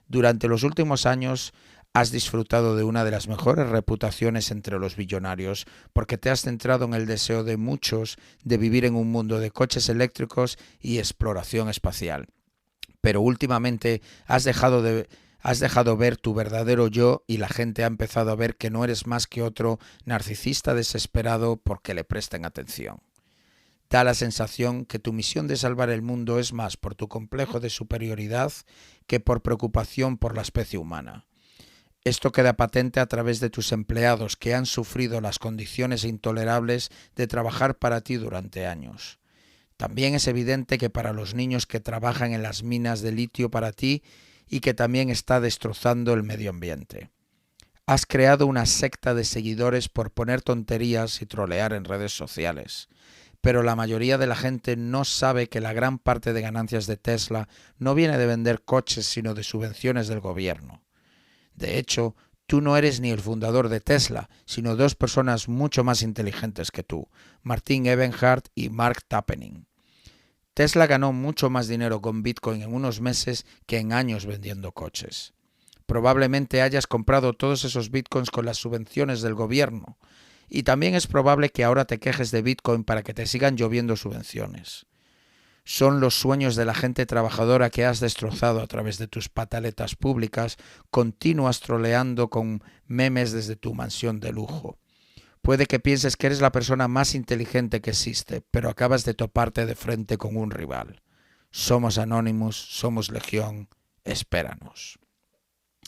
Durante los últimos años has disfrutado de una de las mejores reputaciones entre los billonarios porque te has centrado en el deseo de muchos de vivir en un mundo de coches eléctricos y exploración espacial. Pero últimamente has dejado ver tu verdadero yo y la gente ha empezado a ver que no eres más que otro narcisista desesperado porque le presten atención. Da la sensación que tu misión de salvar el mundo es más por tu complejo de superioridad que por preocupación por la especie humana. Esto queda patente a través de tus empleados que han sufrido las condiciones intolerables de trabajar para ti durante años. También es evidente que para los niños que trabajan en las minas de litio para ti y que también está destrozando el medio ambiente. Has creado una secta de seguidores por poner tonterías y trolear en redes sociales. Pero la mayoría de la gente no sabe que la gran parte de ganancias de Tesla no viene de vender coches, sino de subvenciones del gobierno. De hecho, tú no eres ni el fundador de Tesla, sino dos personas mucho más inteligentes que tú, Martin Eberhard y Mark Tarpenning. Tesla ganó mucho más dinero con Bitcoin en unos meses que en años vendiendo coches. Probablemente hayas comprado todos esos Bitcoins con las subvenciones del gobierno. Y también es probable que ahora te quejes de Bitcoin para que te sigan lloviendo subvenciones. Son los sueños de la gente trabajadora que has destrozado a través de tus pataletas públicas, continúas troleando con memes desde tu mansión de lujo. Puede que pienses que eres la persona más inteligente que existe, pero acabas de toparte de frente con un rival. Somos Anonymous, somos Legión, espéranos.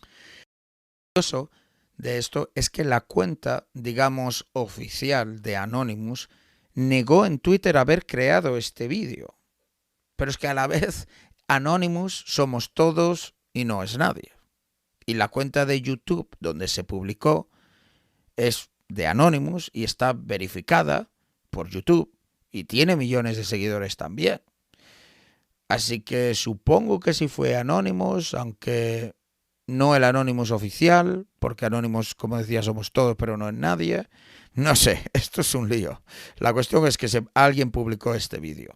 Lo curioso de esto es que la cuenta, digamos, oficial de Anonymous negó en Twitter haber creado este vídeo. Pero es que a la vez Anonymous somos todos y no es nadie. Y la cuenta de YouTube donde se publicó es de Anonymous y está verificada por YouTube y tiene millones de seguidores también. Así que supongo que sí fue Anonymous, aunque no el Anonymous oficial, porque Anonymous, como decía, somos todos, pero no es nadie. No sé, esto es un lío. La cuestión es que alguien publicó este vídeo.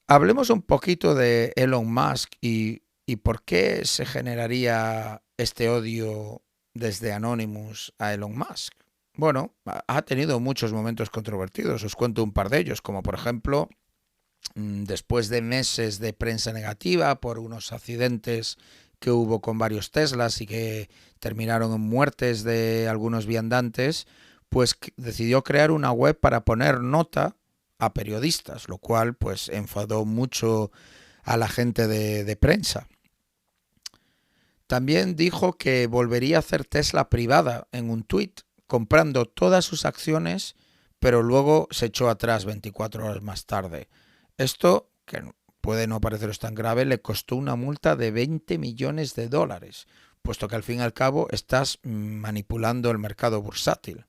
Hablemos un poquito de Elon Musk y por qué se generaría este odio desde Anonymous a Elon Musk. Bueno, ha tenido muchos momentos controvertidos. Os cuento un par de ellos, como por ejemplo, después de meses de prensa negativa por unos accidentes que hubo con varios Teslas y que terminaron en muertes de algunos viandantes, pues decidió crear una web para poner nota a periodistas, lo cual pues enfadó mucho a la gente de prensa. También dijo que volvería a hacer Tesla privada en un tuit, comprando todas sus acciones, pero luego se echó atrás 24 horas más tarde. Esto, que puede no pareceros tan grave, le costó una multa de $20 millones, puesto que al fin y al cabo estás manipulando el mercado bursátil.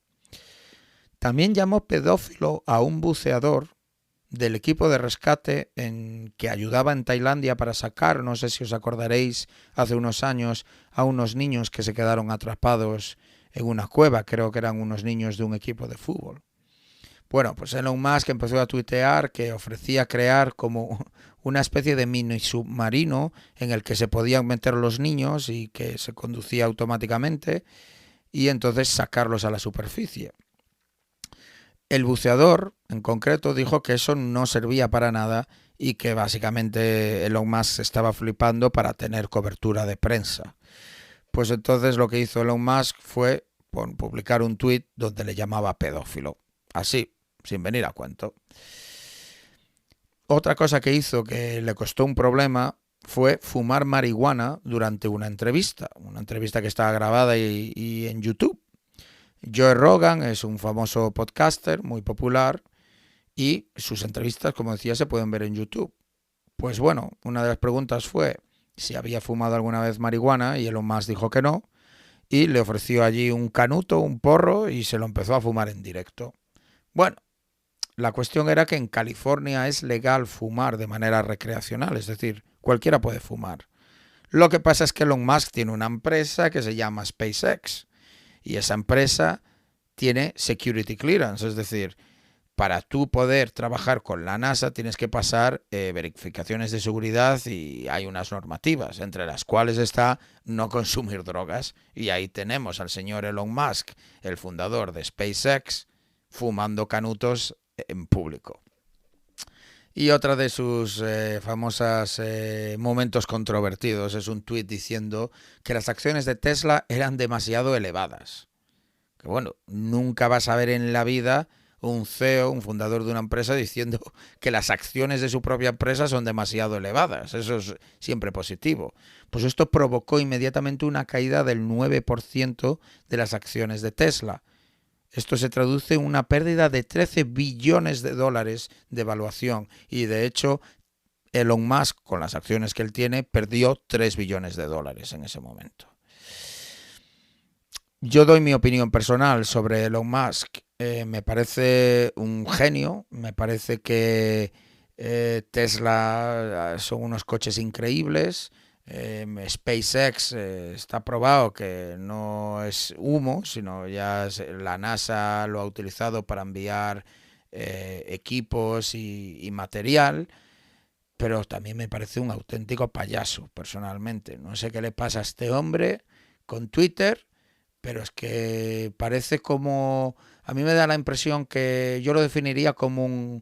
También llamó pedófilo a un buceador del equipo de rescate que ayudaba en Tailandia para sacar, no sé si os acordaréis, hace unos años a unos niños que se quedaron atrapados en una cueva, creo que eran unos niños de un equipo de fútbol. Bueno, pues Elon Musk empezó a tuitear que ofrecía crear como una especie de mini submarino en el que se podían meter los niños y que se conducía automáticamente y entonces sacarlos a la superficie. El buceador, en concreto, dijo que eso no servía para nada y que básicamente Elon Musk estaba flipando para tener cobertura de prensa. Pues entonces lo que hizo Elon Musk fue publicar un tuit donde le llamaba pedófilo. Así, sin venir a cuento. Otra cosa que hizo que le costó un problema fue fumar marihuana durante una entrevista que estaba grabada y en YouTube. Joe Rogan es un famoso podcaster muy popular y sus entrevistas, como decía, se pueden ver en YouTube. Pues bueno, una de las preguntas fue si había fumado alguna vez marihuana y Elon Musk dijo que no y le ofreció allí un canuto, un porro y se lo empezó a fumar en directo. Bueno, la cuestión era que en California es legal fumar de manera recreacional, es decir, cualquiera puede fumar. Lo que pasa es que Elon Musk tiene una empresa que se llama SpaceX. Y esa empresa tiene security clearance, es decir, para tú poder trabajar con la NASA tienes que pasar verificaciones de seguridad y hay unas normativas, entre las cuales está no consumir drogas. Y ahí tenemos al señor Elon Musk, el fundador de SpaceX, fumando canutos en público. Y otra de sus famosas momentos controvertidos es un tuit diciendo que las acciones de Tesla eran demasiado elevadas. Que bueno, nunca vas a ver en la vida un CEO, un fundador de una empresa, diciendo que las acciones de su propia empresa son demasiado elevadas. Eso es siempre positivo. Pues esto provocó inmediatamente una caída del 9% de las acciones de Tesla. Esto se traduce en una pérdida de $13 billones de evaluación y de hecho Elon Musk, con las acciones que él tiene, perdió $3 billones en ese momento. Yo doy mi opinión personal sobre Elon Musk. Me parece un genio, me parece que Tesla son unos coches increíbles. SpaceX está probado que no es humo, sino la NASA lo ha utilizado para enviar equipos y material, pero también me parece un auténtico payaso, personalmente. No sé qué le pasa a este hombre con Twitter, pero es que parece como... A mí me da la impresión que yo lo definiría como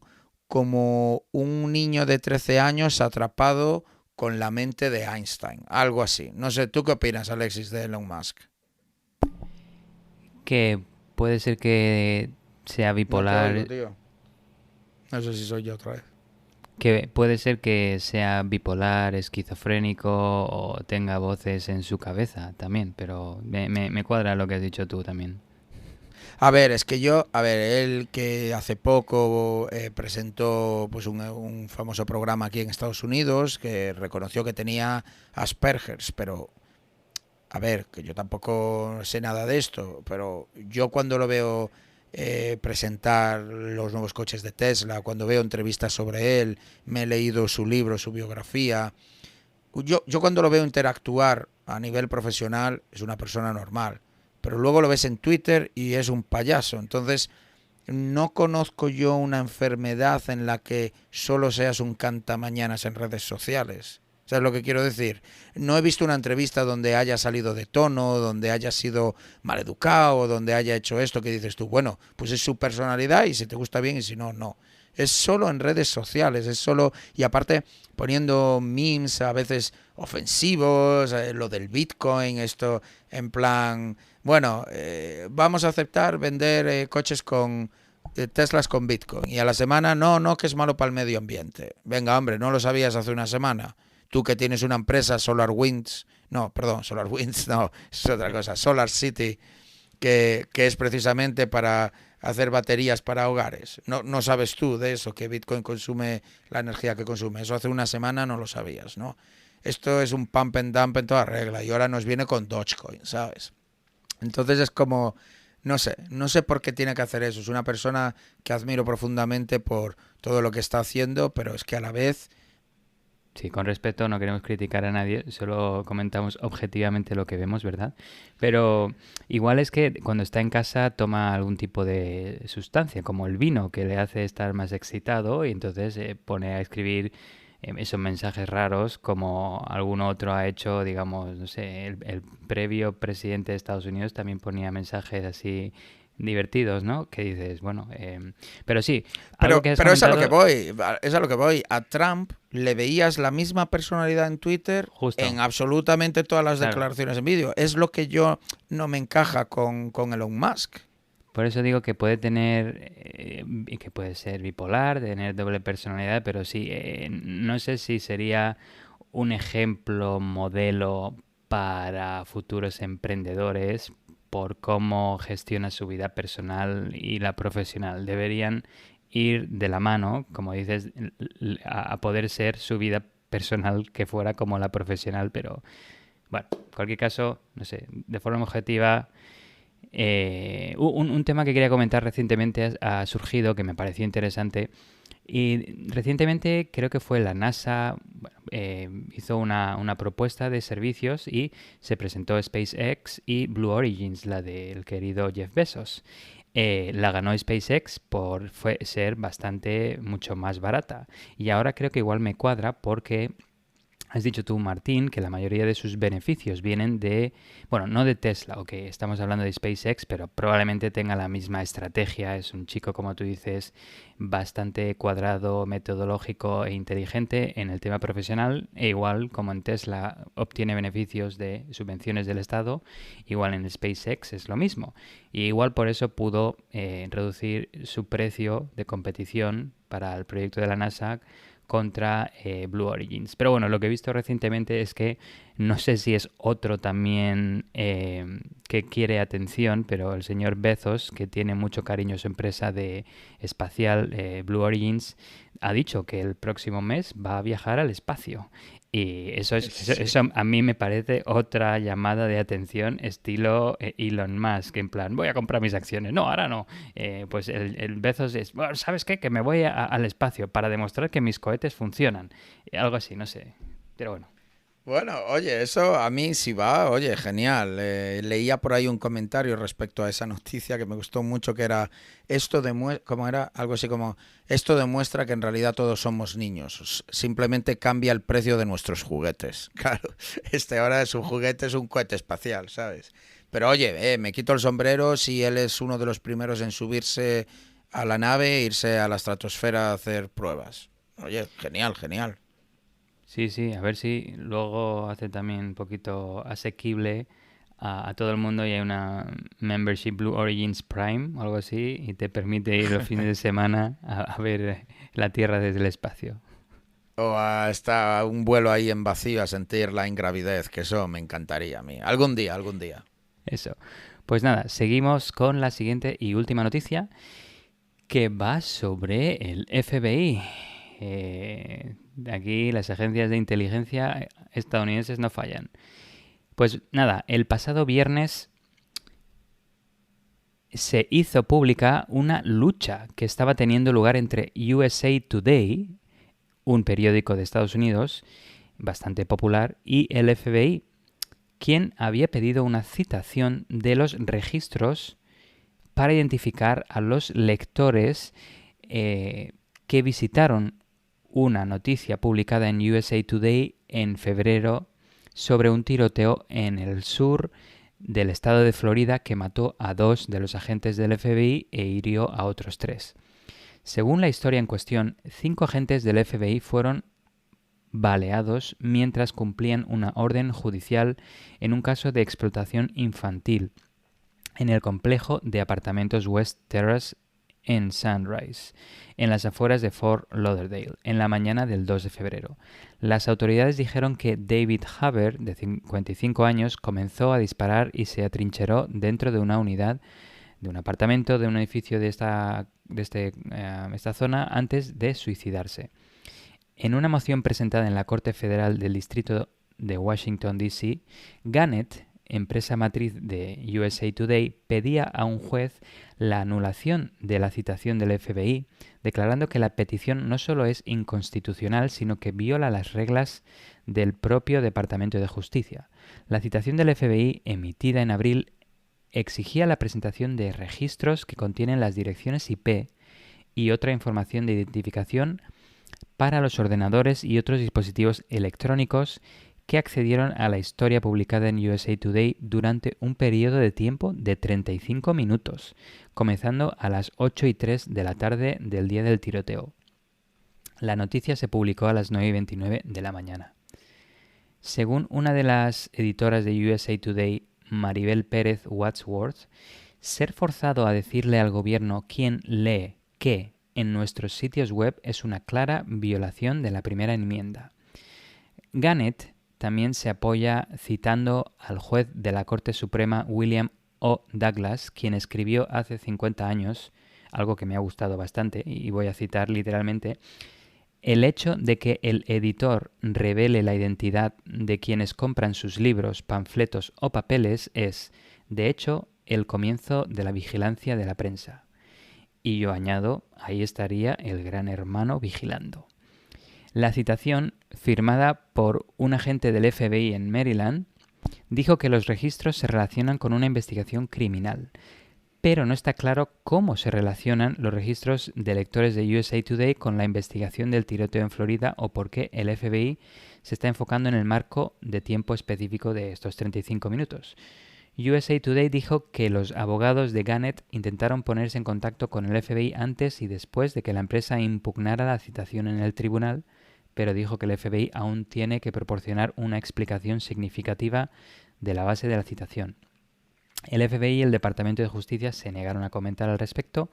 un niño de 13 años atrapado con la mente de Einstein, algo así. No sé, ¿tú qué opinas, Alexis, de Elon Musk? Que puede ser que sea No te oigo, bipolar, tío. No sé si soy yo otra vez. que puede ser que sea bipolar, esquizofrénico o tenga voces en su cabeza también, pero me cuadra lo que has dicho tú también. A ver, es que él que hace poco presentó pues un famoso programa aquí en Estados Unidos que reconoció que tenía Asperger's, pero a ver, que yo tampoco sé nada de esto, pero yo cuando lo veo presentar los nuevos coches de Tesla, cuando veo entrevistas sobre él, me he leído su libro, su biografía, yo cuando lo veo interactuar a nivel profesional es una persona normal, pero luego lo ves en Twitter y es un payaso. Entonces, no conozco yo una enfermedad en la que solo seas un cantamañanas en redes sociales. ¿Sabes lo que quiero decir? No he visto una entrevista donde haya salido de tono, donde haya sido maleducado, donde haya hecho esto que dices tú. Bueno, pues es su personalidad y si te gusta bien y si no, no. Es solo en redes sociales, es solo... Y aparte poniendo memes a veces ofensivos, lo del Bitcoin, esto en plan... Bueno, vamos a aceptar vender coches con Teslas con Bitcoin. Y a la semana, no, que es malo para el medio ambiente. Venga, hombre, ¿no lo sabías hace una semana? Tú que tienes una empresa, SolarWinds, no, perdón, SolarWinds, no, es otra cosa, Solar City, que es precisamente para hacer baterías para hogares. No sabes tú de eso, que Bitcoin consume la energía que consume. Eso hace una semana no lo sabías, ¿no? Esto es un pump and dump en toda regla y ahora nos viene con Dogecoin, ¿sabes? Entonces es como, no sé por qué tiene que hacer eso. Es una persona que admiro profundamente por todo lo que está haciendo, pero es que a la vez... Sí, con respeto, no queremos criticar a nadie, solo comentamos objetivamente lo que vemos, ¿verdad? Pero igual es que cuando está en casa toma algún tipo de sustancia, como el vino, que le hace estar más excitado y entonces pone a escribir esos mensajes raros como algún otro ha hecho, digamos, no sé, el previo presidente de Estados Unidos también ponía mensajes así divertidos, ¿no? Que dices, bueno, pero sí, algo que has Pero es a lo que comentado voy, es a lo que voy. A Trump le veías la misma personalidad en Twitter en justo. absolutamente todas las Claro, declaraciones en vídeo. Es lo que yo no me encaja con Elon Musk. por eso digo que puede tener, que puede ser bipolar, tener doble personalidad, pero sí, no sé si sería un ejemplo, modelo para futuros emprendedores por cómo gestiona su vida personal y la profesional. Deberían ir de la mano, como dices, a poder ser su vida personal que fuera como la profesional, pero bueno, en cualquier caso, no sé, de forma objetiva un tema que quería comentar recientemente ha surgido que me pareció interesante y recientemente creo que fue la NASA, bueno, hizo una propuesta de servicios y se presentó SpaceX y Blue Origins, la del querido Jeff Bezos. La ganó SpaceX por ser bastante mucho más barata y ahora creo que igual me cuadra porque has dicho tú, Martín, que la mayoría de sus beneficios vienen de, bueno, no de Tesla, ok, estamos hablando de SpaceX, pero probablemente tenga la misma estrategia. Es un chico, como tú dices, bastante cuadrado, metodológico e inteligente en el tema profesional, e igual como en Tesla obtiene beneficios de subvenciones del Estado, igual en SpaceX es lo mismo. Y igual por eso pudo reducir su precio de competición para el proyecto de la NASA contra Blue Origins. Pero bueno, lo que he visto recientemente es que no sé si es otro también que quiere atención, pero el señor Bezos, que tiene mucho cariño a su empresa de espacial Blue Origins, ha dicho que el próximo mes va a viajar al espacio. Y Sí. eso a mí me parece otra llamada de atención estilo Elon Musk, en plan, voy a comprar mis acciones. No, ahora no. Pues el Bezos es, "Bueno, ¿sabes qué? Que me voy al espacio para demostrar que mis cohetes funcionan". Algo así, no sé. Pero bueno. Bueno, oye, eso a mí sí va, oye, genial. Leía por ahí un comentario respecto a esa noticia que me gustó mucho, que era, esto demuestra, ¿cómo era? Algo así como, esto demuestra que en realidad todos somos niños, simplemente cambia el precio de nuestros juguetes. Claro, este ahora es un juguete, es un cohete espacial, ¿sabes? Pero oye, me quito el sombrero si él es uno de los primeros en subirse a la nave e irse a la estratosfera a hacer pruebas. Oye, genial, genial. Sí, sí, a ver si luego hace también un poquito asequible a todo el mundo y hay una membership Blue Origins Prime o algo así y te permite ir los fines de semana a ver la Tierra desde el espacio. O hasta un vuelo ahí en vacío a sentir la ingravidez, que eso me encantaría a mí. Algún día, algún día. Eso. Pues nada, seguimos con la siguiente y última noticia que va sobre el FBI. Aquí las agencias de inteligencia estadounidenses no fallan. Pues nada, el pasado viernes se hizo pública una lucha que estaba teniendo lugar entre USA Today, un periódico de Estados Unidos bastante popular, y el FBI, quien había pedido una citación de los registros para identificar a los lectores que visitaron una noticia publicada en USA Today en febrero sobre un tiroteo en el sur del estado de Florida que mató a 2 de los agentes del FBI e hirió a otros 3. Según la historia en cuestión, 5 agentes del FBI fueron baleados mientras cumplían una orden judicial en un caso de explotación infantil en el complejo de apartamentos West Terrace en Sunrise, en las afueras de Fort Lauderdale, en la mañana del 2 de febrero. Las autoridades dijeron que David Haber, de 55 años, comenzó a disparar y se atrincheró dentro de una unidad de un apartamento de un edificio de esta zona antes de suicidarse. En una moción presentada en la Corte Federal del Distrito de Washington, D.C., Gannett, empresa matriz de USA Today, pedía a un juez la anulación de la citación del FBI, declarando que la petición no solo es inconstitucional, sino que viola las reglas del propio Departamento de Justicia. La citación del FBI, emitida en abril, exigía la presentación de registros que contienen las direcciones IP y otra información de identificación para los ordenadores y otros dispositivos electrónicos que accedieron a la historia publicada en USA Today durante un periodo de tiempo de 35 minutos, comenzando a las 8:03 de la tarde del día del tiroteo. La noticia se publicó a las 9:29 de la mañana. Según una de las editoras de USA Today, Maribel Pérez Wadsworth, ser forzado a decirle al gobierno quién lee qué en nuestros sitios web es una clara violación de la primera enmienda. Gannett también se apoya citando al juez de la Corte Suprema William O. Douglas, quien escribió hace 50 años, algo que me ha gustado bastante, y voy a citar literalmente: el hecho de que el editor revele la identidad de quienes compran sus libros, panfletos o papeles es, de hecho, el comienzo de la vigilancia de la prensa. Y yo añado, ahí estaría el gran hermano vigilando. La citación, firmada por un agente del FBI en Maryland, dijo que los registros se relacionan con una investigación criminal, pero no está claro cómo se relacionan los registros de lectores de USA Today con la investigación del tiroteo en Florida o por qué el FBI se está enfocando en el marco de tiempo específico de estos 35 minutos. USA Today dijo que los abogados de Gannett intentaron ponerse en contacto con el FBI antes y después de que la empresa impugnara la citación en el tribunal, pero dijo que el FBI aún tiene que proporcionar una explicación significativa de la base de la citación. El FBI y el Departamento de Justicia se negaron a comentar al respecto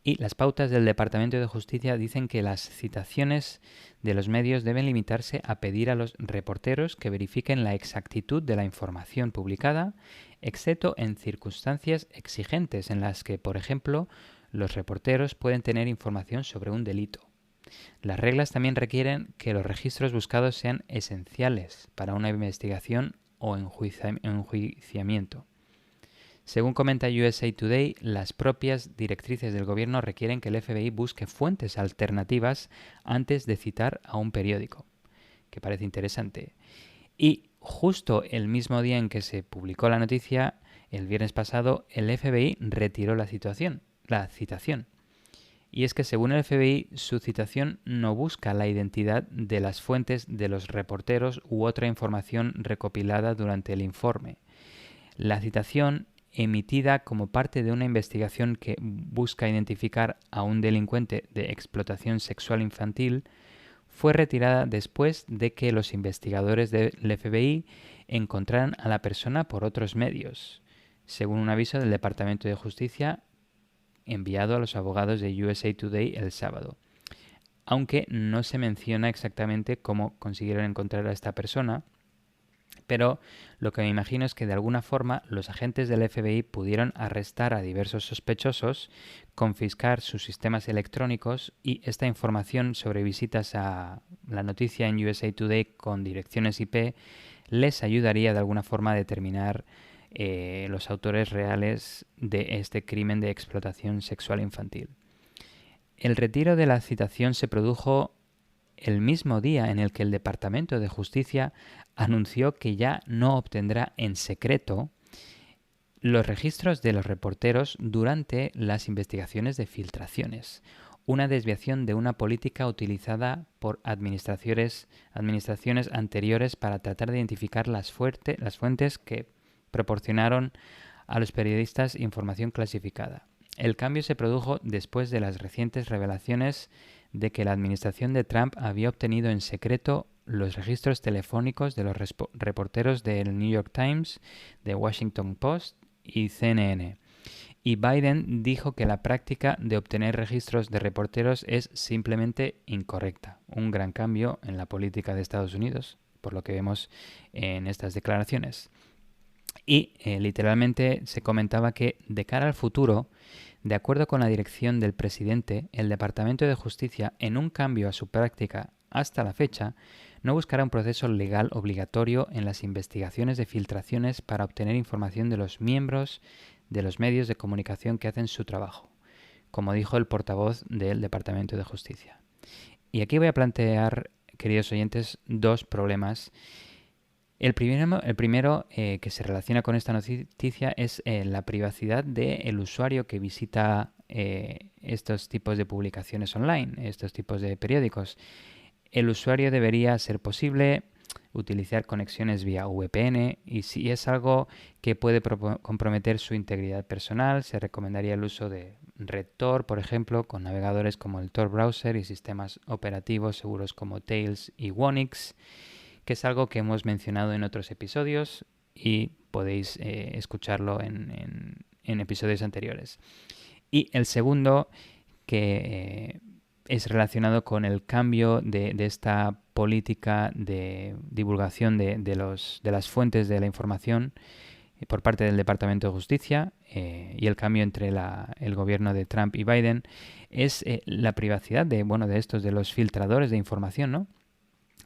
y las pautas del Departamento de Justicia dicen que las citaciones de los medios deben limitarse a pedir a los reporteros que verifiquen la exactitud de la información publicada, excepto en circunstancias exigentes en las que, por ejemplo, los reporteros pueden tener información sobre un delito. Las reglas también requieren que los registros buscados sean esenciales para una investigación o enjuiciamiento. Según comenta USA Today, las propias directrices del gobierno requieren que el FBI busque fuentes alternativas antes de citar a un periódico, que parece interesante. Y justo el mismo día en que se publicó la noticia, el viernes pasado, el FBI retiró la citación. Y es que según el FBI, su citación no busca la identidad de las fuentes de los reporteros u otra información recopilada durante el informe. La citación, emitida como parte de una investigación que busca identificar a un delincuente de explotación sexual infantil, fue retirada después de que los investigadores del FBI encontraran a la persona por otros medios, según un aviso del Departamento de Justicia enviado a los abogados de USA Today el sábado. Aunque no se menciona exactamente cómo consiguieron encontrar a esta persona, pero lo que me imagino es que de alguna forma los agentes del FBI pudieron arrestar a diversos sospechosos, confiscar sus sistemas electrónicos y esta información sobre visitas a la noticia en USA Today con direcciones IP les ayudaría de alguna forma a determinar los autores reales de este crimen de explotación sexual infantil. El retiro de la citación se produjo el mismo día en el que el Departamento de Justicia anunció que ya no obtendrá en secreto los registros de los reporteros durante las investigaciones de filtraciones, una desviación de una política utilizada por administraciones anteriores para tratar de identificar las fuentes que proporcionaron a los periodistas información clasificada. El cambio se produjo después de las recientes revelaciones de que la administración de Trump había obtenido en secreto los registros telefónicos de los reporteros del New York Times, de Washington Post y CNN. Y Biden dijo que la práctica de obtener registros de reporteros es simplemente incorrecta. Un gran cambio en la política de Estados Unidos, por lo que vemos en estas declaraciones. Y literalmente se comentaba que de cara al futuro, de acuerdo con la dirección del presidente, el Departamento de Justicia, en un cambio a su práctica hasta la fecha, no buscará un proceso legal obligatorio en las investigaciones de filtraciones para obtener información de los miembros de los medios de comunicación que hacen su trabajo, como dijo el portavoz del Departamento de Justicia. Y aquí voy a plantear, queridos oyentes, dos problemas. El primero que se relaciona con esta noticia es la privacidad del usuario que visita estos tipos de publicaciones online, estos tipos de periódicos. El usuario debería ser posible utilizar conexiones vía VPN y si es algo que puede comprometer su integridad personal, se recomendaría el uso de Red Tor, por ejemplo, con navegadores como el Tor Browser y sistemas operativos seguros como Tails y Wonix, que es algo que hemos mencionado en otros episodios y podéis escucharlo en episodios anteriores. Y el segundo, que es relacionado con el cambio de esta política de divulgación de las fuentes de la información por parte del Departamento de Justicia y el cambio entre el gobierno de Trump y Biden, es la privacidad de los filtradores de información, ¿no?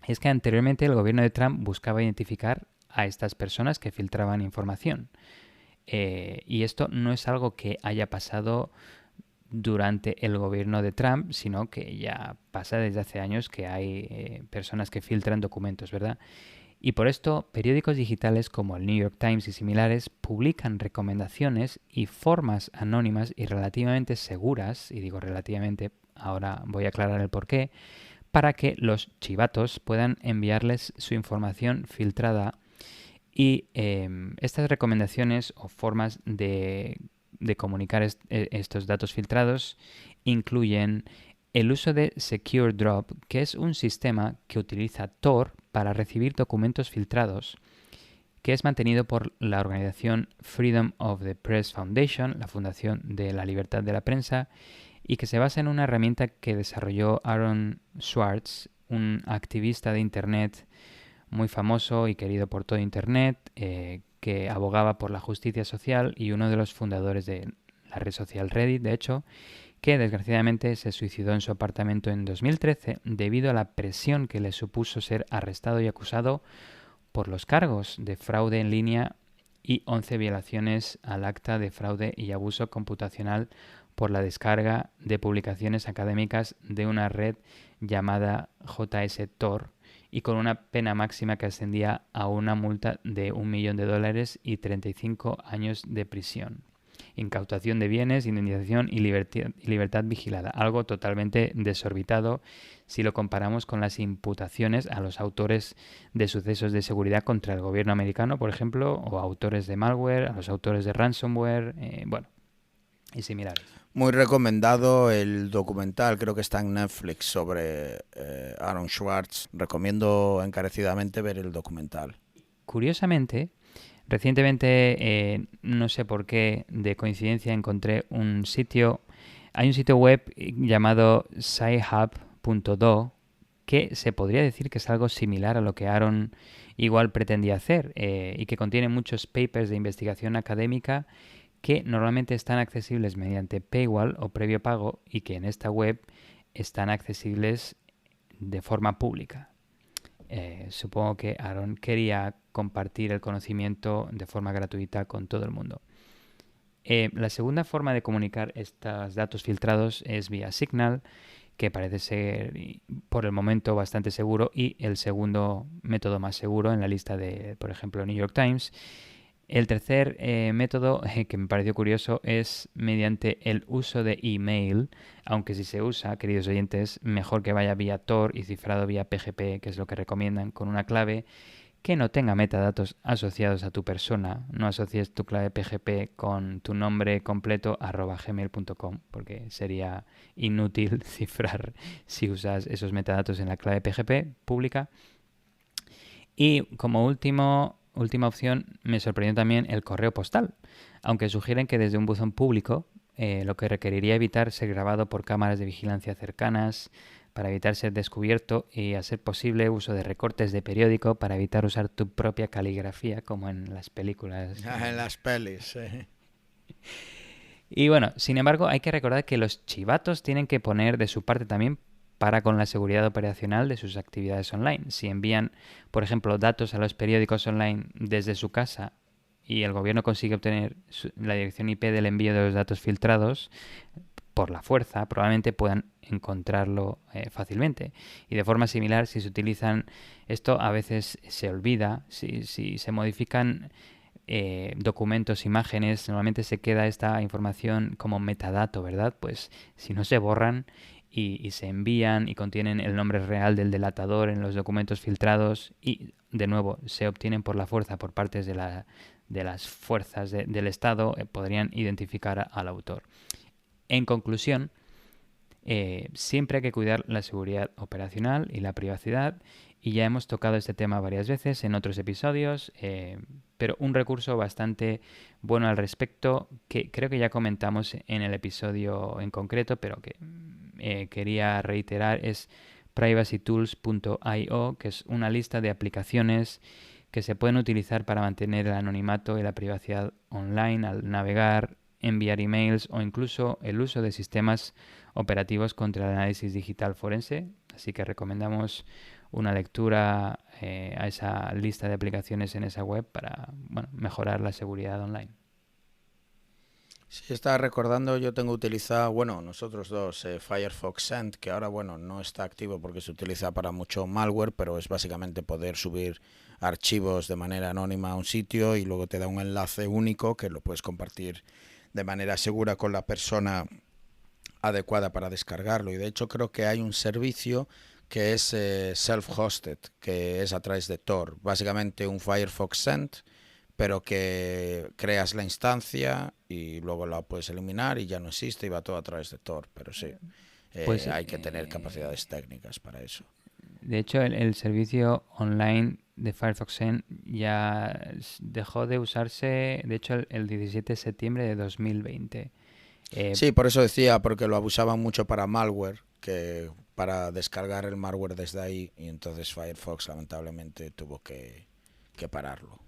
Es que anteriormente el gobierno de Trump buscaba identificar a estas personas que filtraban información. Y esto no es algo que haya pasado durante el gobierno de Trump, sino que ya pasa desde hace años que hay personas que filtran documentos, ¿verdad? Y por esto, periódicos digitales como el New York Times y similares publican recomendaciones y formas anónimas y relativamente seguras, y digo relativamente, ahora voy a aclarar el porqué, para que los chivatos puedan enviarles su información filtrada y estas recomendaciones o formas de comunicar estos datos filtrados incluyen el uso de Secure Drop, que es un sistema que utiliza Tor para recibir documentos filtrados, que es mantenido por la organización Freedom of the Press Foundation, la Fundación de la Libertad de la Prensa, y que se basa en una herramienta que desarrolló Aaron Swartz, un activista de Internet muy famoso y querido por todo Internet, que abogaba por la justicia social y uno de los fundadores de la red social Reddit, de hecho, que desgraciadamente se suicidó en su apartamento en 2013 debido a la presión que le supuso ser arrestado y acusado por los cargos de fraude en línea y 11 violaciones al acta de fraude y abuso computacional por la descarga de publicaciones académicas de una red llamada JS-Tor y con una pena máxima que ascendía a una multa de $1.000.000 y 35 años de prisión. Incautación de bienes, indemnización y libertad vigilada. Algo totalmente desorbitado si lo comparamos con las imputaciones a los autores de sucesos de seguridad contra el gobierno americano, por ejemplo, o autores de malware, a los autores de ransomware, y similares. Muy recomendado el documental, creo que está en Netflix, sobre Aaron Swartz. Recomiendo encarecidamente ver el documental. Curiosamente, recientemente, no sé por qué, de coincidencia, encontré un sitio. Hay un sitio web llamado sci-hub.do que se podría decir que es algo similar a lo que Aaron igual pretendía hacer y que contiene muchos papers de investigación académica que normalmente están accesibles mediante paywall o previo pago y que en esta web están accesibles de forma pública. Supongo que Aaron quería compartir el conocimiento de forma gratuita con todo el mundo. La segunda forma de comunicar estos datos filtrados es vía Signal, que parece ser por el momento bastante seguro y el segundo método más seguro en la lista de, por ejemplo, New York Times. El tercer método que me pareció curioso es mediante el uso de email, aunque si se usa, queridos oyentes, mejor que vaya vía Tor y cifrado vía PGP, que es lo que recomiendan, con una clave que no tenga metadatos asociados a tu persona. No asocies tu clave PGP con tu nombre completo @gmail.com, porque sería inútil cifrar si usas esos metadatos en la clave PGP pública. Y como última opción, me sorprendió también el correo postal, aunque sugieren que desde un buzón público, lo que requeriría evitar ser grabado por cámaras de vigilancia cercanas, para evitar ser descubierto y, a ser posible, uso de recortes de periódico para evitar usar tu propia caligrafía, como en las películas. En las pelis, Y bueno, sin embargo, hay que recordar que los chivatos tienen que poner de su parte también para con la seguridad operacional de sus actividades online. Si envían, por ejemplo, datos a los periódicos online desde su casa y el gobierno consigue obtener la dirección IP del envío de los datos filtrados por la fuerza, probablemente puedan encontrarlo fácilmente. Y de forma similar, si se utilizan esto, a veces se olvida, si se modifican documentos, imágenes, normalmente se queda esta información como metadato, ¿verdad? Pues si no se borran y se envían y contienen el nombre real del delatador en los documentos filtrados y, de nuevo, se obtienen por la fuerza por partes de las fuerzas del Estado, podrían identificar al autor. En conclusión, siempre hay que cuidar la seguridad operacional y la privacidad, y ya hemos tocado este tema varias veces en otros episodios, pero un recurso bastante bueno al respecto, que creo que ya comentamos en el episodio en concreto, pero que quería reiterar, es privacytools.io, que es una lista de aplicaciones que se pueden utilizar para mantener el anonimato y la privacidad online al navegar, enviar emails o incluso el uso de sistemas operativos contra el análisis digital forense. Así que recomendamos una lectura a esa lista de aplicaciones en esa web para mejorar la seguridad online. Sí, estaba recordando, yo tengo utilizado, nosotros dos, Firefox Send, que ahora, no está activo porque se utiliza para mucho malware, pero es básicamente poder subir archivos de manera anónima a un sitio y luego te da un enlace único que lo puedes compartir de manera segura con la persona adecuada para descargarlo. Y de hecho creo que hay un servicio que es self-hosted, que es a través de Tor, básicamente un Firefox Send, pero que creas la instancia y luego la puedes eliminar y ya no existe y va todo a través de Tor, pero sí, Pues hay que tener capacidades técnicas para eso. De hecho, el servicio online de Firefox Send ya dejó de usarse, de hecho, el 17 de septiembre de 2020. Sí, por eso decía, porque lo abusaban mucho para malware, que para descargar el malware desde ahí, y entonces Firefox lamentablemente tuvo que pararlo.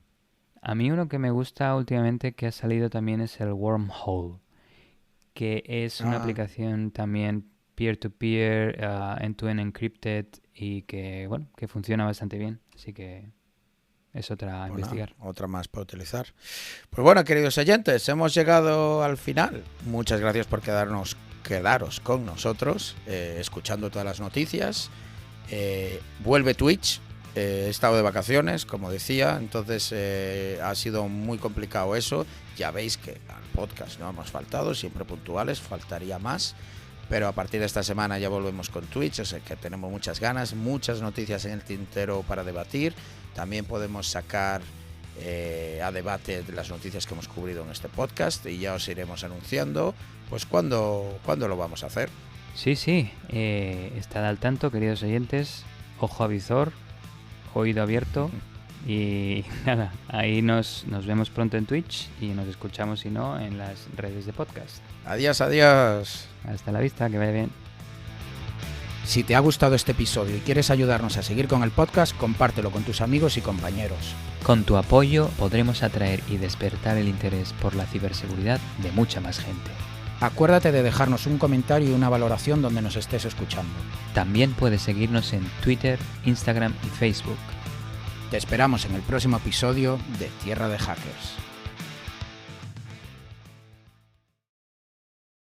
A mí uno que me gusta últimamente que ha salido también es el Wormhole, que es una aplicación también peer-to-peer, end-to-end encrypted y que, bueno, que funciona bastante bien. Así que es otra a investigar. Otra más para utilizar. Pues bueno, queridos oyentes, hemos llegado al final. Muchas gracias por quedaros con nosotros, escuchando todas las noticias. Vuelve Twitch. He estado de vacaciones, como decía, entonces ha sido muy complicado eso. Ya veis que al podcast no hemos faltado, siempre puntuales, faltaría más. Pero a partir de esta semana ya volvemos con Twitch, o sea que tenemos muchas ganas, muchas noticias en el tintero para debatir. También podemos sacar a debate las noticias que hemos cubrido en este podcast y ya os iremos anunciando pues cuándo lo vamos a hacer. Sí, estad al tanto, queridos oyentes, ojo a visor, oído abierto y nada, ahí nos vemos pronto en Twitch y nos escuchamos, si no, en las redes de podcast. Adiós. Hasta la vista, que vaya bien. Si te ha gustado este episodio y quieres ayudarnos a seguir con el podcast, compártelo con tus amigos y compañeros. Con tu apoyo podremos atraer y despertar el interés por la ciberseguridad de mucha más gente. Acuérdate de dejarnos un comentario y una valoración donde nos estés escuchando. También puedes seguirnos en Twitter, Instagram y Facebook. Te esperamos en el próximo episodio de Tierra de Hackers.